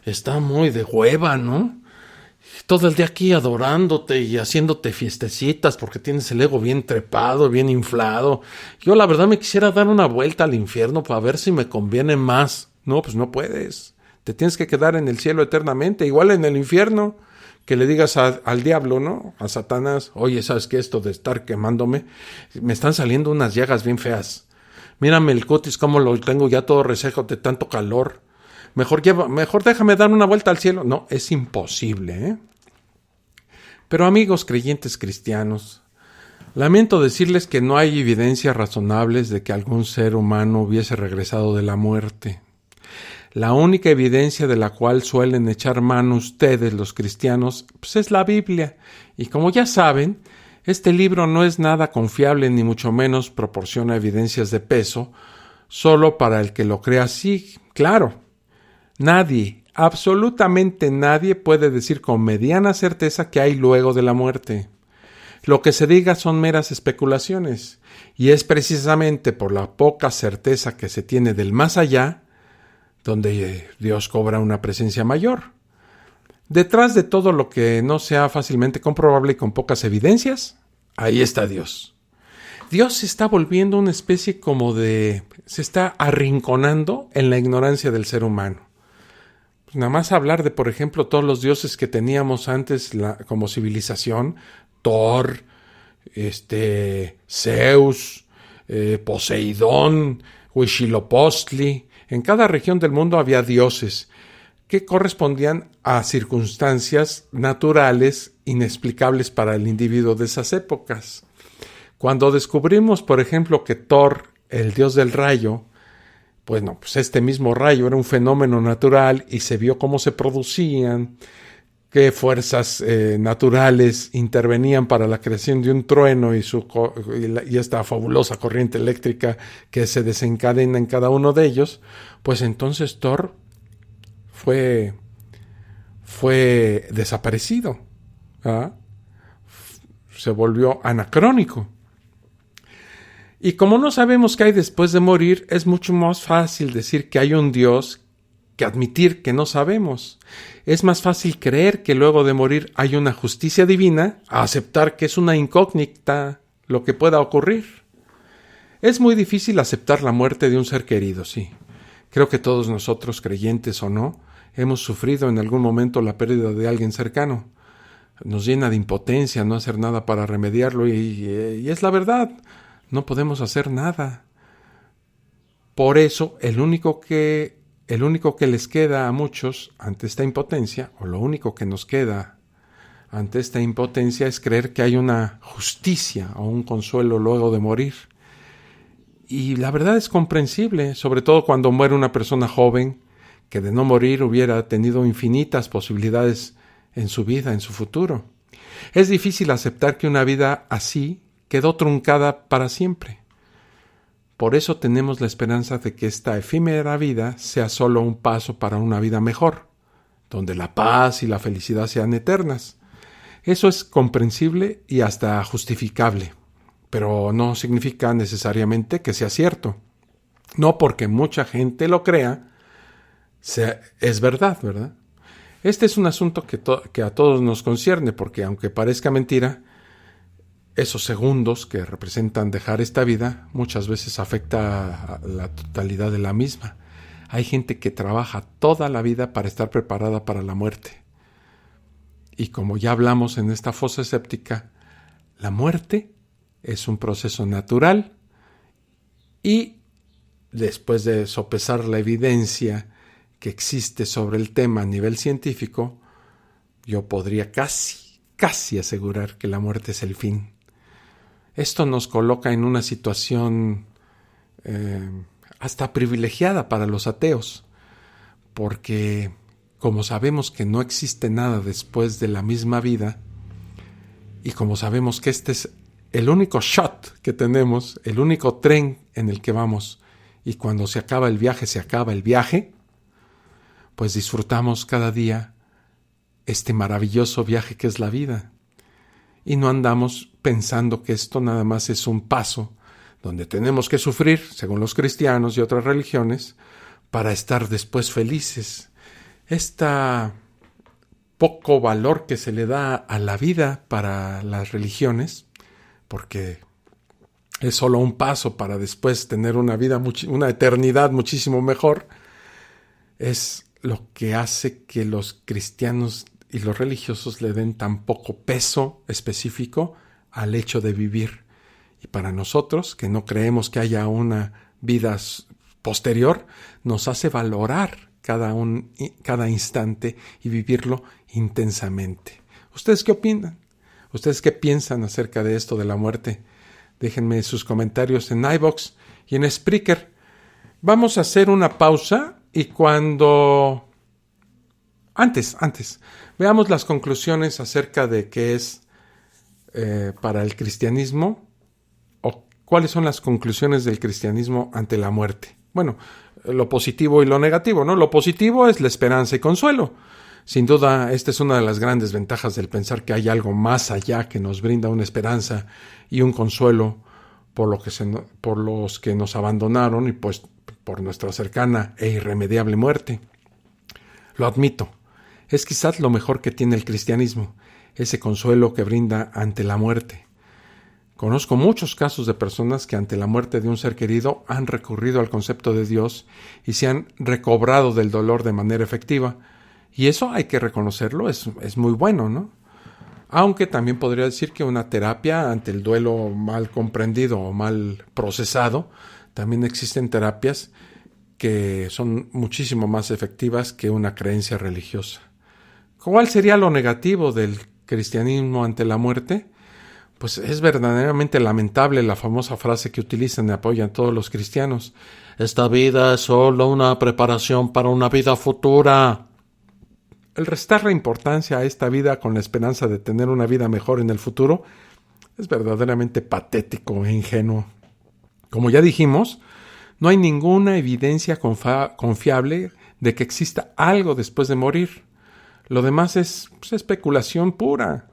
está muy de hueva, ¿no? Todo el día aquí adorándote y haciéndote fiestecitas porque tienes el ego bien trepado, bien inflado. Yo la verdad me quisiera dar una vuelta al infierno para ver si me conviene más. No, pues no puedes. Te tienes que quedar en el cielo eternamente, igual en el infierno. Que le digas al diablo, ¿no? A Satanás, oye, ¿sabes qué? Esto de estar quemándome, me están saliendo unas llagas bien feas. Mírame el cutis, cómo lo tengo ya todo reseco de tanto calor. mejor déjame dar una vuelta al cielo. No, es imposible, ¿eh? Pero amigos creyentes cristianos, lamento decirles que no hay evidencias razonables de que algún ser humano hubiese regresado de la muerte. La única evidencia de la cual suelen echar mano ustedes, los cristianos, pues es la Biblia. Y como ya saben, este libro no es nada confiable ni mucho menos proporciona evidencias de peso, solo para el que lo crea así. Claro, nadie, absolutamente nadie puede decir con mediana certeza que hay luego de la muerte. Lo que se diga son meras especulaciones, y es precisamente por la poca certeza que se tiene del más allá donde Dios cobra una presencia mayor. Detrás de todo lo que no sea fácilmente comprobable y con pocas evidencias, ahí está Dios. Dios se está volviendo una especie se está arrinconando en la ignorancia del ser humano. Pues nada más hablar de, por ejemplo, todos los dioses que teníamos antes como civilización, Thor, Zeus, Poseidón, Huitzilopochtli. En cada región del mundo había dioses que correspondían a circunstancias naturales inexplicables para el individuo de esas épocas. Cuando descubrimos, por ejemplo, que Thor, el dios del rayo, pues este mismo rayo era un fenómeno natural y se vio cómo se producían, qué fuerzas naturales intervenían para la creación de un trueno y esta fabulosa corriente eléctrica que se desencadena en cada uno de ellos, pues entonces Thor fue desaparecido, ¿ah? Se volvió anacrónico. Y como no sabemos qué hay después de morir, es mucho más fácil decir que hay un Dios que admitir que no sabemos. Es más fácil creer que luego de morir hay una justicia divina a aceptar que es una incógnita lo que pueda ocurrir. Es muy difícil aceptar la muerte de un ser querido, sí. Creo que todos nosotros, creyentes o no, hemos sufrido en algún momento la pérdida de alguien cercano. Nos llena de impotencia no hacer nada para remediarlo y es la verdad. No podemos hacer nada. Por eso, el único que les queda a muchos ante esta impotencia, o lo único que nos queda ante esta impotencia, es creer que hay una justicia o un consuelo luego de morir. Y la verdad es comprensible, sobre todo cuando muere una persona joven, que de no morir hubiera tenido infinitas posibilidades en su vida, en su futuro. Es difícil aceptar que una vida así quedó truncada para siempre. Por eso tenemos la esperanza de que esta efímera vida sea solo un paso para una vida mejor, donde la paz y la felicidad sean eternas. Eso es comprensible y hasta justificable, pero no significa necesariamente que sea cierto. No porque mucha gente lo crea, es verdad, ¿verdad? Este es un asunto que a todos nos concierne, porque aunque parezca mentira, esos segundos que representan dejar esta vida muchas veces afecta a la totalidad de la misma. Hay gente que trabaja toda la vida para estar preparada para la muerte. Y como ya hablamos en esta fosa escéptica, la muerte es un proceso natural y después de sopesar la evidencia que existe sobre el tema a nivel científico, yo podría casi asegurar que la muerte es el fin. Esto nos coloca en una situación hasta privilegiada para los ateos, porque como sabemos que no existe nada después de la misma vida, y como sabemos que este es el único shot que tenemos, el único tren en el que vamos, y cuando se acaba el viaje, pues disfrutamos cada día este maravilloso viaje que es la vida. Y no andamos pensando que esto nada más es un paso donde tenemos que sufrir, según los cristianos y otras religiones, para estar después felices. Poco valor que se le da a la vida para las religiones, porque es solo un paso para después tener una vida, una eternidad muchísimo mejor, es lo que hace que los cristianos y los religiosos le den tan poco peso específico al hecho de vivir. Y para nosotros, que no creemos que haya una vida posterior, nos hace valorar cada instante y vivirlo intensamente. ¿Ustedes qué opinan? ¿Ustedes qué piensan acerca de esto de la muerte? Déjenme sus comentarios en iVoox y en Spreaker. Vamos a hacer una pausa y cuando... Antes, veamos las conclusiones acerca de qué es para el cristianismo o cuáles son las conclusiones del cristianismo ante la muerte. Bueno, lo positivo y lo negativo, ¿no? Lo positivo es la esperanza y consuelo. Sin duda, esta es una de las grandes ventajas del pensar que hay algo más allá que nos brinda una esperanza y un consuelo por los que nos abandonaron y pues por nuestra cercana e irremediable muerte. Lo admito, es quizás lo mejor que tiene el cristianismo, ese consuelo que brinda ante la muerte. Conozco muchos casos de personas que ante la muerte de un ser querido han recurrido al concepto de Dios y se han recobrado del dolor de manera efectiva. Y eso hay que reconocerlo, es muy bueno, ¿no? Aunque también podría decir que una terapia ante el duelo mal comprendido o mal procesado, también existen terapias que son muchísimo más efectivas que una creencia religiosa. ¿Cuál sería lo negativo del cristianismo ante la muerte? Pues es verdaderamente lamentable la famosa frase que utilizan y apoyan todos los cristianos. Esta vida es solo una preparación para una vida futura. El restar la importancia a esta vida con la esperanza de tener una vida mejor en el futuro es verdaderamente patético e ingenuo. Como ya dijimos, no hay ninguna evidencia confiable de que exista algo después de morir. Lo demás es especulación pura.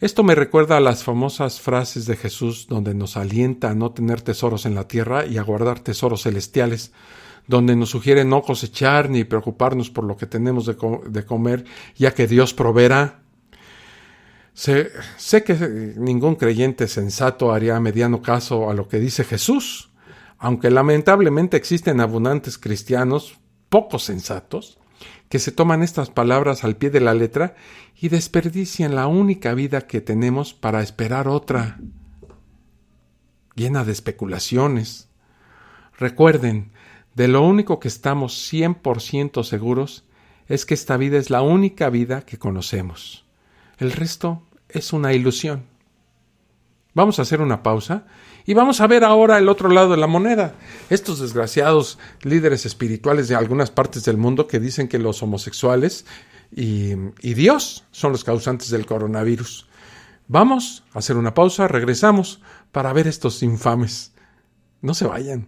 Esto me recuerda a las famosas frases de Jesús donde nos alienta a no tener tesoros en la tierra y a guardar tesoros celestiales, donde nos sugiere no cosechar ni preocuparnos por lo que tenemos de comer, ya que Dios proveerá. Sé que ningún creyente sensato haría mediano caso a lo que dice Jesús, aunque lamentablemente existen abundantes cristianos poco sensatos que se toman estas palabras al pie de la letra y desperdician la única vida que tenemos para esperar otra, llena de especulaciones. Recuerden, de lo único que estamos 100% seguros es que esta vida es la única vida que conocemos. El resto es una ilusión. Vamos a hacer una pausa y vamos a ver ahora el otro lado de la moneda. Estos desgraciados líderes espirituales de algunas partes del mundo que dicen que los homosexuales y Dios son los causantes del coronavirus. Vamos a hacer una pausa, regresamos para ver estos infames. No se vayan.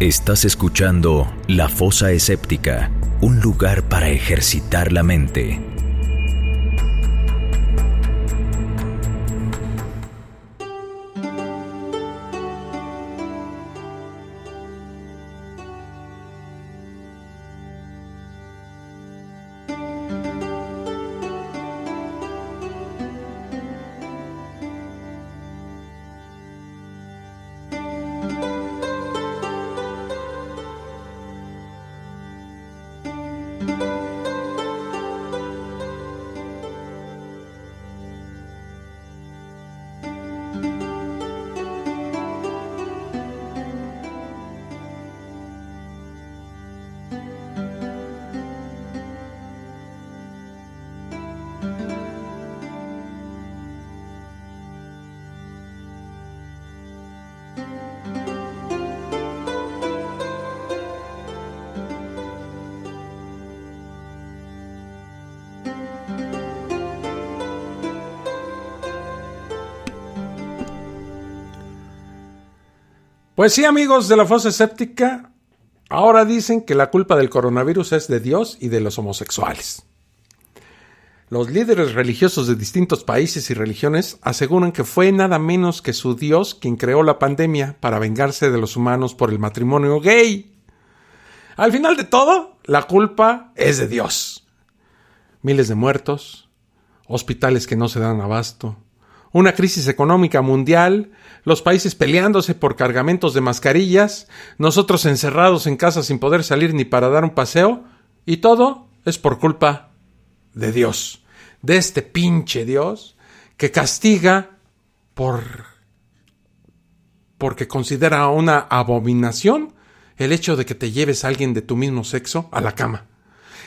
Estás escuchando La Fosa Escéptica, un lugar para ejercitar la mente. Pues sí, amigos de la Fosa Escéptica, ahora dicen que la culpa del coronavirus es de Dios y de los homosexuales. Los líderes religiosos de distintos países y religiones aseguran que fue nada menos que su Dios quien creó la pandemia para vengarse de los humanos por el matrimonio gay. Al final de todo, la culpa es de Dios. Miles de muertos, hospitales que no se dan abasto, una crisis económica mundial, los países peleándose por cargamentos de mascarillas, nosotros encerrados en casa sin poder salir ni para dar un paseo, y todo es por culpa de Dios, de este pinche Dios que castiga porque considera una abominación el hecho de que te lleves a alguien de tu mismo sexo a la cama.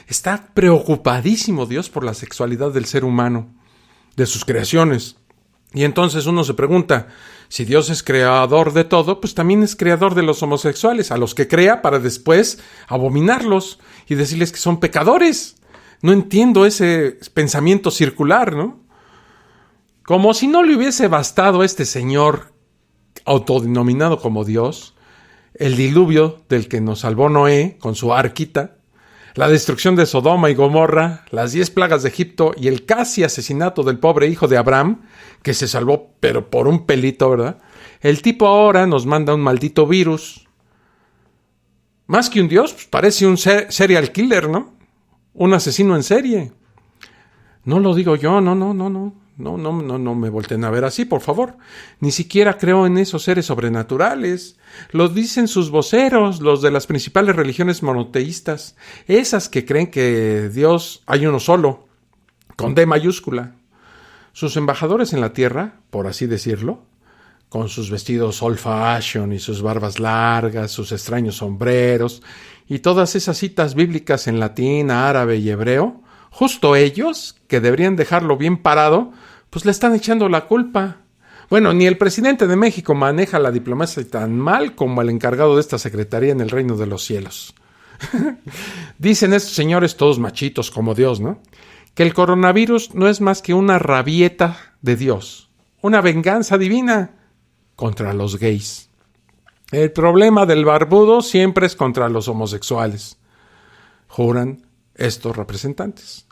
Está preocupadísimo Dios por la sexualidad del ser humano, de sus creaciones. Y entonces uno se pregunta, si Dios es creador de todo, pues también es creador de los homosexuales, a los que crea para después abominarlos y decirles que son pecadores. No entiendo ese pensamiento circular, ¿no? Como si no le hubiese bastado a este señor autodenominado como Dios, el diluvio del que nos salvó Noé con su arquita, la destrucción de Sodoma y Gomorra, las 10 plagas de Egipto y el casi asesinato del pobre hijo de Abraham, que se salvó pero por un pelito, ¿verdad? El tipo ahora nos manda un maldito virus. Más que un dios, pues parece un serial killer, ¿no? Un asesino en serie. No lo digo yo, no me volteen a ver así, por favor. Ni siquiera creo en esos seres sobrenaturales. Lo dicen sus voceros, los de las principales religiones monoteístas, esas que creen que Dios hay uno solo, con D mayúscula. Sus embajadores en la tierra, por así decirlo, con sus vestidos old fashion y sus barbas largas, sus extraños sombreros y todas esas citas bíblicas en latín, árabe y hebreo, justo ellos, que deberían dejarlo bien parado, pues le están echando la culpa. Bueno, ni el presidente de México maneja la diplomacia tan mal como el encargado de esta secretaría en el reino de los cielos. Dicen estos señores, todos machitos como Dios, ¿no? Que el coronavirus no es más que una rabieta de Dios, una venganza divina contra los gays. El problema del barbudo siempre es contra los homosexuales, juran estos representantes.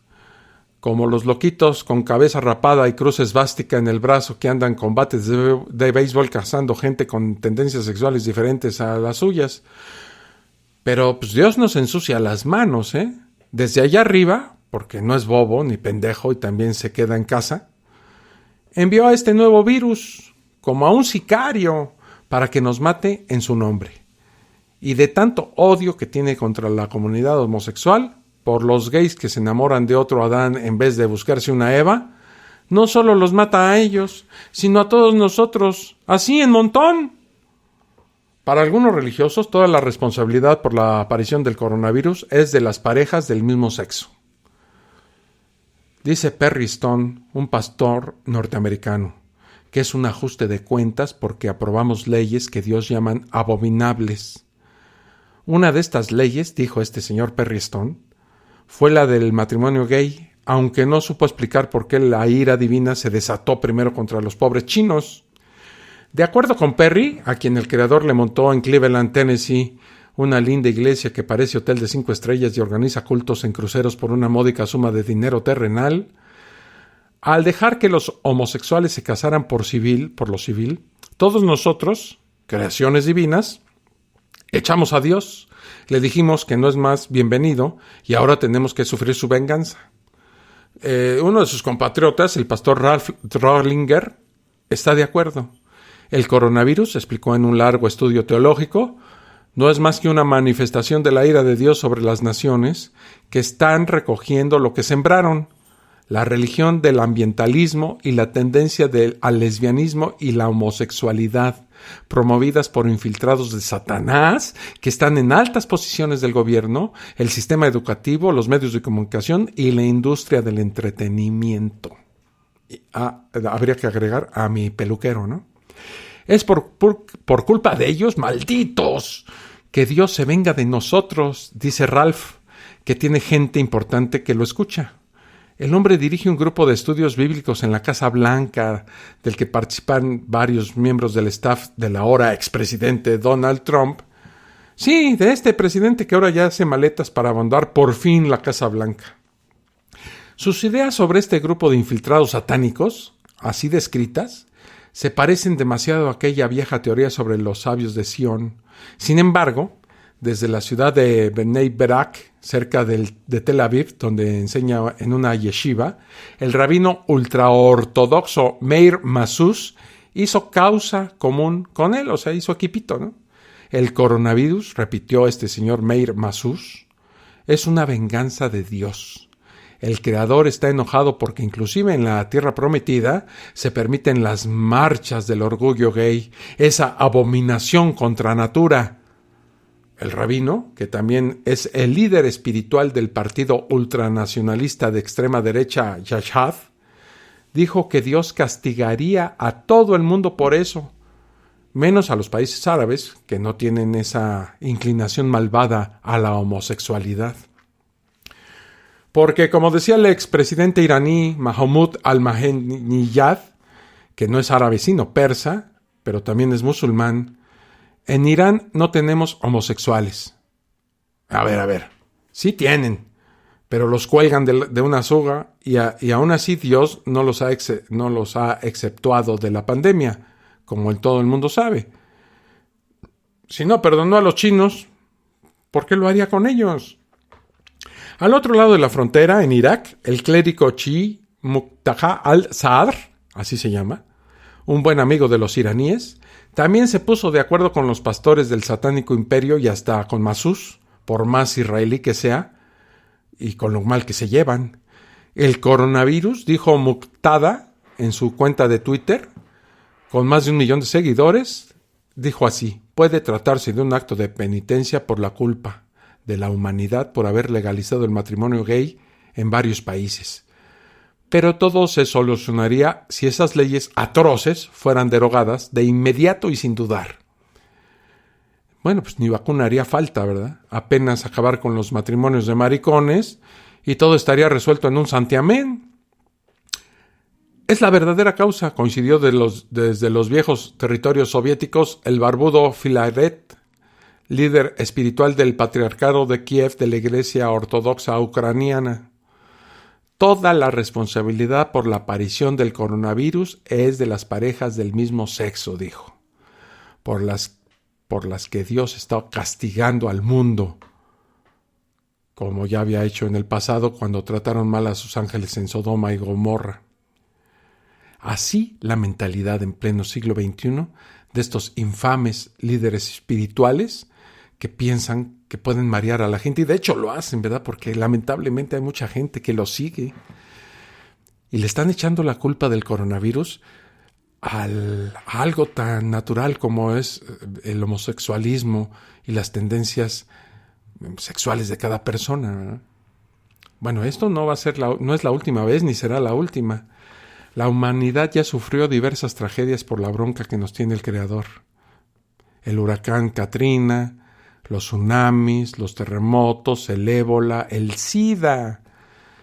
Como los loquitos con cabeza rapada y cruz esvástica en el brazo que andan con bates de béisbol cazando gente con tendencias sexuales diferentes a las suyas. Pero pues Dios nos ensucia las manos, ¿eh? Desde allá arriba, porque no es bobo ni pendejo y también se queda en casa, envió a este nuevo virus como a un sicario para que nos mate en su nombre. Y de tanto odio que tiene contra la comunidad homosexual, por los gays que se enamoran de otro Adán en vez de buscarse una Eva, no solo los mata a ellos, sino a todos nosotros, así en montón. Para algunos religiosos, toda la responsabilidad por la aparición del coronavirus es de las parejas del mismo sexo. Dice Perry Stone, un pastor norteamericano, que es un ajuste de cuentas porque aprobamos leyes que Dios llaman abominables. Una de estas leyes, dijo este señor Perry Stone, fue la del matrimonio gay, aunque no supo explicar por qué la ira divina se desató primero contra los pobres chinos. De acuerdo con Perry, a quien el creador le montó en Cleveland, Tennessee, una linda iglesia que parece hotel de 5 estrellas y organiza cultos en cruceros por una módica suma de dinero terrenal, al dejar que los homosexuales se casaran por lo civil, todos nosotros, creaciones divinas, echamos a Dios, le dijimos que no es más bienvenido y ahora tenemos que sufrir su venganza. Uno de sus compatriotas, el pastor Ralph Rollinger, está de acuerdo. El coronavirus, explicó en un largo estudio teológico, no es más que una manifestación de la ira de Dios sobre las naciones que están recogiendo lo que sembraron, la religión del ambientalismo y la tendencia al lesbianismo y la homosexualidad, promovidas por infiltrados de Satanás que están en altas posiciones del gobierno, el sistema educativo, los medios de comunicación y la industria del entretenimiento. Habría que agregar a mi peluquero, ¿no? Es por culpa de ellos, malditos, que Dios se venga de nosotros, dice Ralph, que tiene gente importante que lo escucha. El hombre dirige un grupo de estudios bíblicos en la Casa Blanca, del que participan varios miembros del staff del ahora expresidente Donald Trump. Sí, de este presidente que ahora ya hace maletas para abandonar por fin la Casa Blanca. Sus ideas sobre este grupo de infiltrados satánicos, así descritas, se parecen demasiado a aquella vieja teoría sobre los sabios de Sión. Sin embargo, desde la ciudad de Bnei Brak, cerca de Tel Aviv, donde enseña en una yeshiva, el rabino ultraortodoxo Meir Masus hizo causa común con él, o sea, hizo equipito, ¿no? El coronavirus, repitió este señor Meir Masus, es una venganza de Dios. El Creador está enojado porque inclusive en la Tierra Prometida se permiten las marchas del orgullo gay, esa abominación contra natura. el rabino, que también es el líder espiritual del partido ultranacionalista de extrema derecha Yashad, dijo que Dios castigaría a todo el mundo por eso, menos a los países árabes, que no tienen esa inclinación malvada a la homosexualidad. Porque, como decía el expresidente iraní Mahmoud Ahmadinejad, que no es árabe sino persa, pero también es musulmán, en Irán no tenemos homosexuales. A ver, sí tienen, pero los cuelgan de una soga y aún así Dios no los ha exceptuado de la pandemia, como todo el mundo sabe. Si no perdonó a los chinos, ¿por qué lo haría con ellos? Al otro lado de la frontera, en Irak, el clérigo chií Muqtada al-Sadr, así se llama, un buen amigo de los iraníes, también se puso de acuerdo con los pastores del satánico imperio y hasta con Masús, por más israelí que sea, y con lo mal que se llevan. El coronavirus, dijo Muqtada en su cuenta de Twitter, con más de 1 millón de seguidores, dijo así: puede tratarse de un acto de penitencia por la culpa de la humanidad por haber legalizado el matrimonio gay en varios países. Pero todo se solucionaría si esas leyes atroces fueran derogadas de inmediato y sin dudar. Bueno, pues ni vacuna haría falta, ¿verdad? Apenas acabar con los matrimonios de maricones y todo estaría resuelto en un santiamén. Es la verdadera causa, coincidió desde los viejos territorios soviéticos el barbudo Filaret, líder espiritual del patriarcado de Kiev de la Iglesia Ortodoxa Ucraniana. Toda la responsabilidad por la aparición del coronavirus es de las parejas del mismo sexo, dijo, por las que Dios está castigando al mundo, como ya había hecho en el pasado cuando trataron mal a sus ángeles en Sodoma y Gomorra. Así la mentalidad en pleno siglo XXI de estos infames líderes espirituales que piensan que pueden marear a la gente, y de hecho lo hacen, ¿verdad? Porque lamentablemente hay mucha gente que lo sigue y le están echando la culpa del coronavirus a algo tan natural como es el homosexualismo y las tendencias sexuales de cada persona, ¿verdad? Bueno, esto no es la última vez ni será la última. La humanidad ya sufrió diversas tragedias por la bronca que nos tiene el Creador. El huracán Katrina, los tsunamis, los terremotos, el ébola, el SIDA,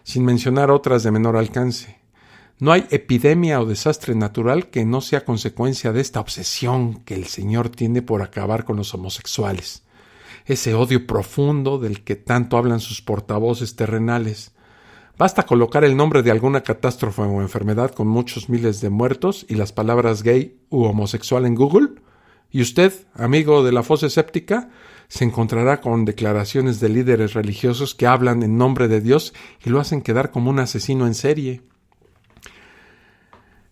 sin mencionar otras de menor alcance. No hay epidemia o desastre natural que no sea consecuencia de esta obsesión que el Señor tiene por acabar con los homosexuales. Ese odio profundo del que tanto hablan sus portavoces terrenales. Basta colocar el nombre de alguna catástrofe o enfermedad con muchos miles de muertos y las palabras gay u homosexual en Google, y usted, amigo de la fosa escéptica, se encontrará con declaraciones de líderes religiosos que hablan en nombre de Dios y lo hacen quedar como un asesino en serie.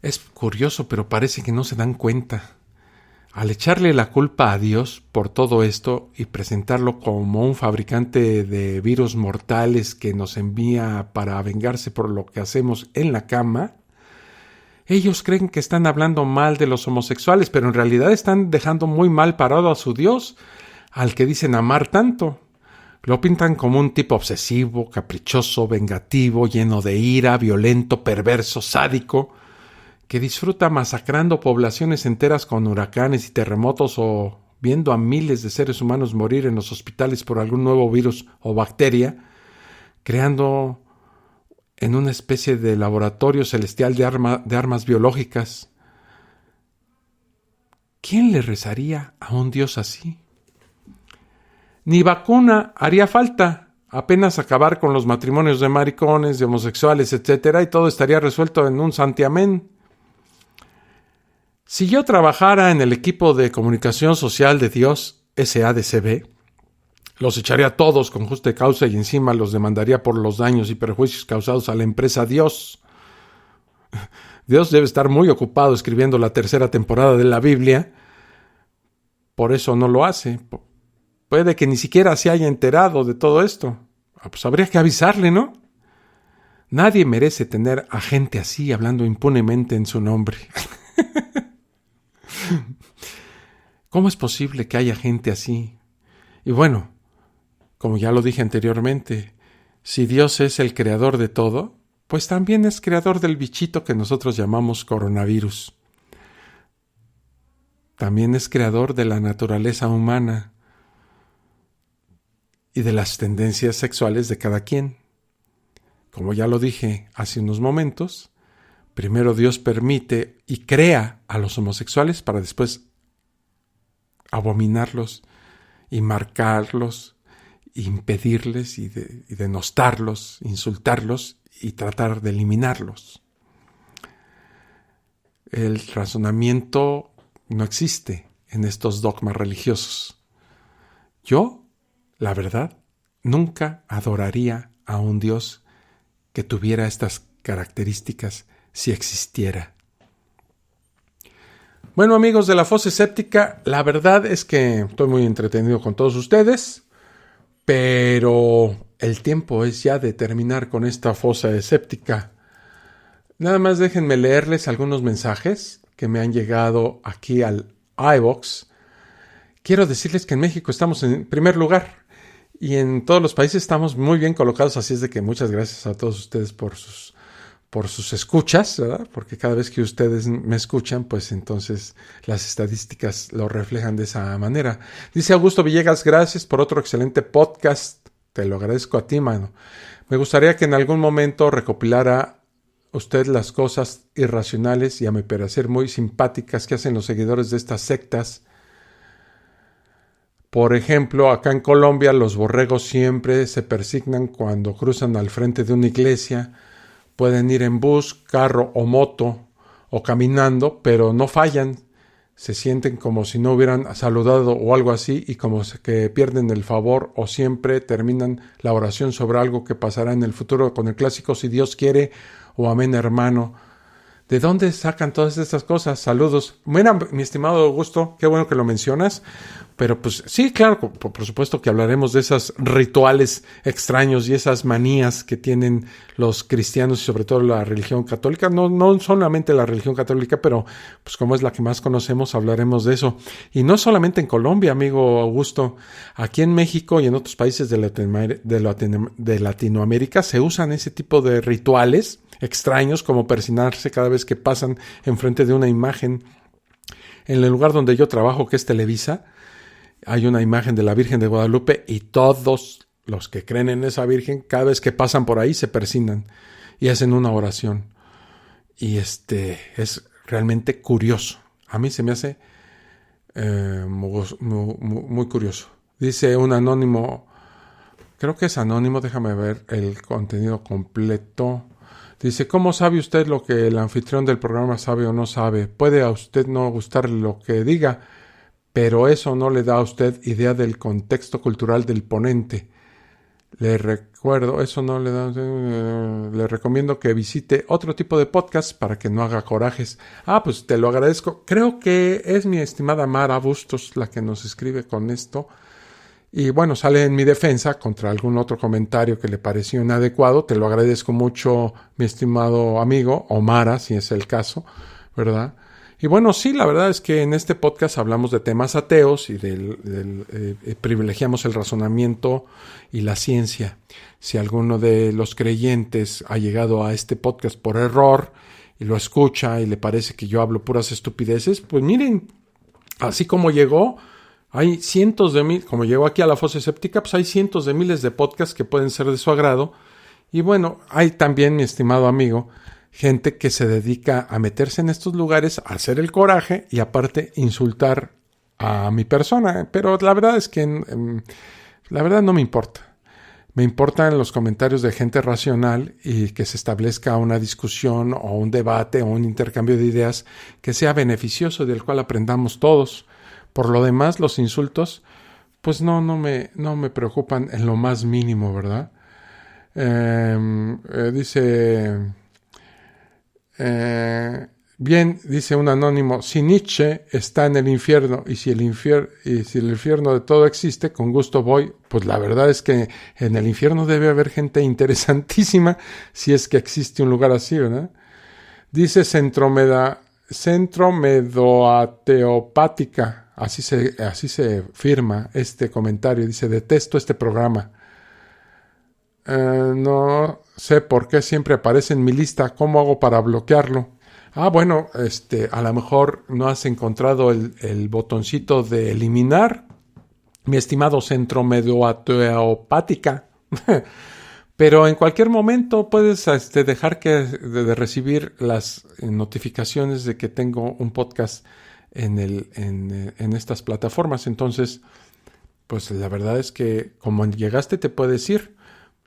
Es curioso, pero parece que no se dan cuenta. Al echarle la culpa a Dios por todo esto y presentarlo como un fabricante de virus mortales que nos envía para vengarse por lo que hacemos en la cama, ellos creen que están hablando mal de los homosexuales, pero en realidad están dejando muy mal parado a su Dios, al que dicen amar tanto. Lo pintan como un tipo obsesivo, caprichoso, vengativo, lleno de ira, violento, perverso, sádico, que disfruta masacrando poblaciones enteras con huracanes y terremotos o viendo a miles de seres humanos morir en los hospitales por algún nuevo virus o bacteria, creando en una especie de laboratorio celestial de armas biológicas. ¿Quién le rezaría a un Dios así? Ni vacuna haría falta, apenas acabar con los matrimonios de maricones, de homosexuales, etc., y todo estaría resuelto en un santiamén. Si yo trabajara en el equipo de comunicación social de Dios, SADCB, los echaría a todos con justa causa y encima los demandaría por los daños y perjuicios causados a la empresa Dios. Dios debe estar muy ocupado escribiendo la 3ª temporada de la Biblia, por eso no lo hace. Puede que ni siquiera se haya enterado de todo esto. Pues habría que avisarle, ¿no? Nadie merece tener a gente así hablando impunemente en su nombre. ¿Cómo es posible que haya gente así? Y bueno, como ya lo dije anteriormente, si Dios es el creador de todo, pues también es creador del bichito que nosotros llamamos coronavirus. También es creador de la naturaleza humana y de las tendencias sexuales de cada quien. Como ya lo dije hace unos momentos, primero Dios permite y crea a los homosexuales para después abominarlos y marcarlos, impedirles y denostarlos, insultarlos y tratar de eliminarlos. El razonamiento no existe en estos dogmas religiosos. Yo, la verdad, nunca adoraría a un Dios que tuviera estas características si existiera. Bueno, amigos de la Fosa Escéptica, la verdad es que estoy muy entretenido con todos ustedes, pero el tiempo es ya de terminar con esta Fosa Escéptica. Nada más déjenme leerles algunos mensajes que me han llegado aquí al iVoox. Quiero decirles que en México estamos en primer lugar y en todos los países estamos muy bien colocados, así es de que muchas gracias a todos ustedes por sus escuchas, ¿verdad? Porque cada vez que ustedes me escuchan, pues entonces las estadísticas lo reflejan de esa manera. Dice Augusto Villegas, gracias por otro excelente podcast. Te lo agradezco a ti, mano. Me gustaría que en algún momento recopilara usted las cosas irracionales y a mi parecer muy simpáticas que hacen los seguidores de estas sectas. Por ejemplo, acá en Colombia los borregos siempre se persignan cuando cruzan al frente de una iglesia. Pueden ir en bus, carro o moto o caminando, pero no fallan. Se sienten como si no hubieran saludado o algo así y como que pierden el favor o siempre terminan la oración sobre algo que pasará en el futuro con el clásico si Dios quiere o amén hermano. ¿De dónde sacan todas estas cosas? Saludos. Mira, mi estimado Augusto, qué bueno que lo mencionas. Pero pues sí, claro, por supuesto que hablaremos de esos rituales extraños y esas manías que tienen los cristianos y sobre todo la religión católica. No solamente la religión católica, pero pues como es la que más conocemos, hablaremos de eso. Y no solamente en Colombia, amigo Augusto. Aquí en México y en otros países de Latinoamérica se usan ese tipo de rituales extraños como persignarse cada vez que pasan enfrente de una imagen. En el lugar donde yo trabajo, que es Televisa, hay una imagen de la Virgen de Guadalupe y todos los que creen en esa Virgen, cada vez que pasan por ahí se persignan y hacen una oración. Y es realmente curioso. A mí se me hace muy curioso. Dice un anónimo, creo que es anónimo, déjame ver el contenido completo. Dice, ¿cómo sabe usted lo que el anfitrión del programa sabe o no sabe? Puede a usted no gustarle lo que diga, pero eso no le da a usted idea del contexto cultural del ponente. Le recomiendo que visite otro tipo de podcast para que no haga corajes. Pues te lo agradezco. Creo que es mi estimada Mara Bustos la que nos escribe con esto. Y bueno, sale en mi defensa contra algún otro comentario que le pareció inadecuado. Te lo agradezco mucho, mi estimado amigo, o Mara, si es el caso, ¿verdad? Y bueno, sí, la verdad es que en este podcast hablamos de temas ateos y privilegiamos el razonamiento y la ciencia. Si alguno de los creyentes ha llegado a este podcast por error y lo escucha y le parece que yo hablo puras estupideces, pues miren, así como llegó, hay cientos de miles, como llegó aquí a la Fosa Escéptica, pues hay cientos de miles de podcasts que pueden ser de su agrado. Y bueno, hay también, mi estimado amigo, gente que se dedica a meterse en estos lugares, a hacer el coraje y aparte insultar a mi persona. Pero la verdad es que la verdad no me importa. Me importan los comentarios de gente racional y que se establezca una discusión o un debate o un intercambio de ideas que sea beneficioso y del cual aprendamos todos. Por lo demás, los insultos, pues no me preocupan en lo más mínimo, ¿verdad? Dice un anónimo, si Nietzsche está en el infierno y si el infierno de todo existe, con gusto voy. Pues la verdad es que en el infierno debe haber gente interesantísima si es que existe un lugar así, ¿verdad? Dice centromedoateopática. así se firma este comentario. Dice: detesto este programa. No sé por qué siempre aparece en mi lista. ¿Cómo hago para bloquearlo? Bueno, a lo mejor no has encontrado el botoncito de eliminar, mi estimado centro medioateopática. Pero en cualquier momento puedes dejar de recibir las notificaciones de que tengo un podcast en estas plataformas. Entonces, pues la verdad es que como llegaste te puedes ir.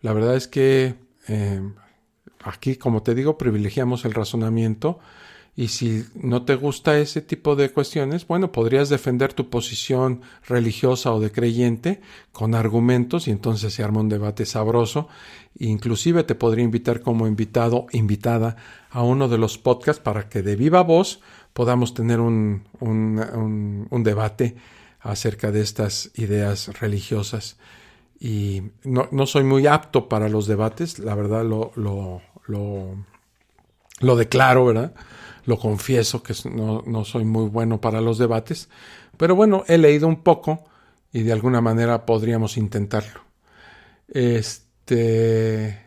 La verdad es que aquí, como te digo, privilegiamos el razonamiento. Y si no te gusta ese tipo de cuestiones, bueno, podrías defender tu posición religiosa o de creyente con argumentos y entonces se arma un debate sabroso. Inclusive te podría invitar como invitado, invitada a uno de los podcasts para que de viva voz podamos tener un debate acerca de estas ideas religiosas. Y no soy muy apto para los debates, la verdad lo declaro, ¿verdad? Lo confieso que no soy muy bueno para los debates, pero bueno, he leído un poco y de alguna manera podríamos intentarlo. Dice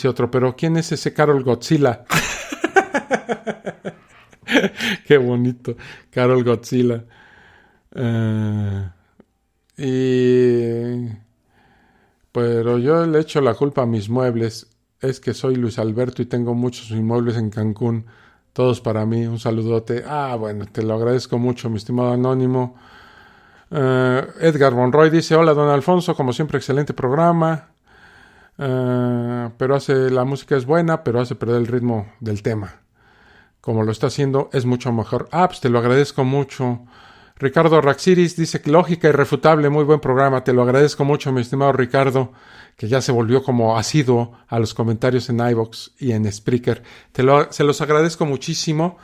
otro, pero ¿quién es ese Carol Godzilla? Qué bonito, Carol Godzilla. Pero yo le echo la culpa a mis muebles. Es que soy Luis Alberto y tengo muchos inmuebles en Cancún. Todos para mí, un saludote. Bueno, te lo agradezco mucho, mi estimado anónimo. Edgar Monroy dice: hola, don Alfonso, como siempre, excelente programa. Pero la música es buena, pero hace perder el ritmo del tema. Como lo está haciendo, es mucho mejor. Pues te lo agradezco mucho. Ricardo Raxiris dice: lógica irrefutable, muy buen programa. Te lo agradezco mucho, mi estimado Ricardo, que ya se volvió como asiduo a los comentarios en iVoox y en Spreaker. Se los agradezco muchísimo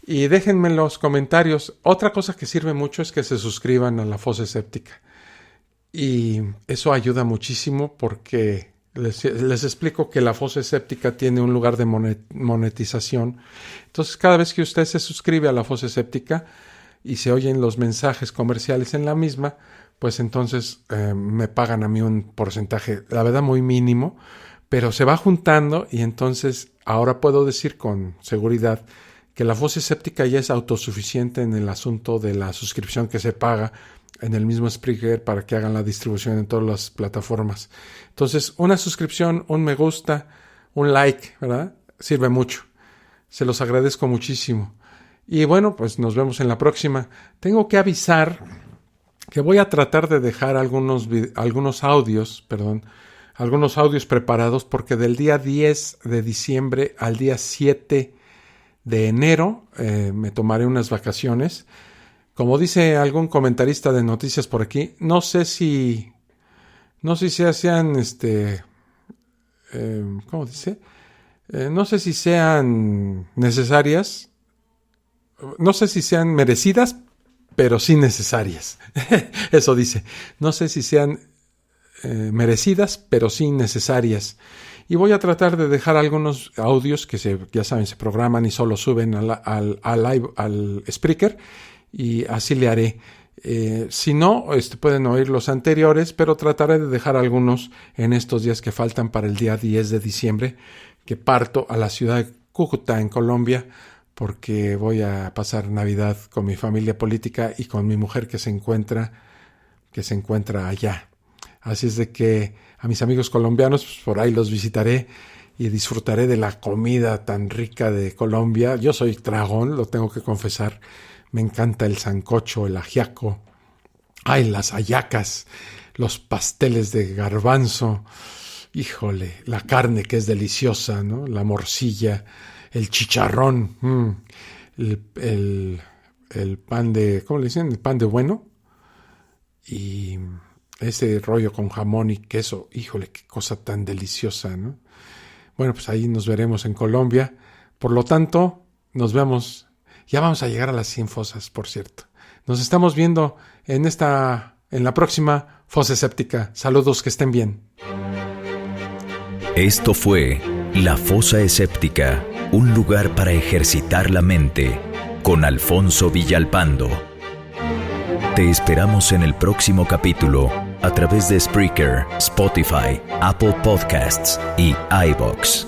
y déjenme en los comentarios. Otra cosa que sirve mucho es que se suscriban a La Fosa Escéptica. Y eso ayuda muchísimo porque les explico que La Fosa Escéptica tiene un lugar de monetización. Entonces, cada vez que usted se suscribe a La Fosa Escéptica y se oyen los mensajes comerciales en la misma, pues entonces me pagan a mí un porcentaje, la verdad muy mínimo, pero se va juntando y entonces ahora puedo decir con seguridad que La Fosa Escéptica ya es autosuficiente en el asunto de la suscripción que se paga en el mismo Spreaker para que hagan la distribución en todas las plataformas. Entonces, una suscripción, un me gusta, un like, ¿verdad? Sirve mucho. Se los agradezco muchísimo. Y bueno, pues nos vemos en la próxima. Tengo que avisar que voy a tratar de dejar algunos audios preparados, porque del día 10 de diciembre al día 7 de enero me tomaré unas vacaciones. Como dice algún comentarista de noticias por aquí, no sé si sean ¿cómo dice? No sé si sean necesarias, no sé si sean merecidas, pero sí necesarias. Eso dice. No sé si sean merecidas, pero sí necesarias. Y voy a tratar de dejar algunos audios que ya saben, se programan y solo suben al Spreaker, y así le haré. Si no, pueden oír los anteriores, pero trataré de dejar algunos en estos días que faltan para el día 10 de diciembre, que parto a la ciudad de Cúcuta, en Colombia, porque voy a pasar Navidad con mi familia política y con mi mujer que se encuentra allá. Así es de que a mis amigos colombianos, pues por ahí los visitaré y disfrutaré de la comida tan rica de Colombia. Yo soy tragón, lo tengo que confesar. Me encanta el sancocho, el ajiaco, las hallacas, los pasteles de garbanzo. Híjole, la carne que es deliciosa, ¿no? La morcilla, el chicharrón, el pan de, ¿cómo le dicen? El pan de bueno. Y ese rollo con jamón y queso, híjole, qué cosa tan deliciosa, ¿no? Bueno, pues ahí nos veremos en Colombia. Por lo tanto, nos vemos. Ya vamos a llegar a las 100 fosas, por cierto. Nos estamos viendo en la próxima Fosa Escéptica. Saludos, que estén bien. Esto fue La Fosa Escéptica, un lugar para ejercitar la mente, con Alfonso Villalpando. Te esperamos en el próximo capítulo a través de Spreaker, Spotify, Apple Podcasts y iVoox.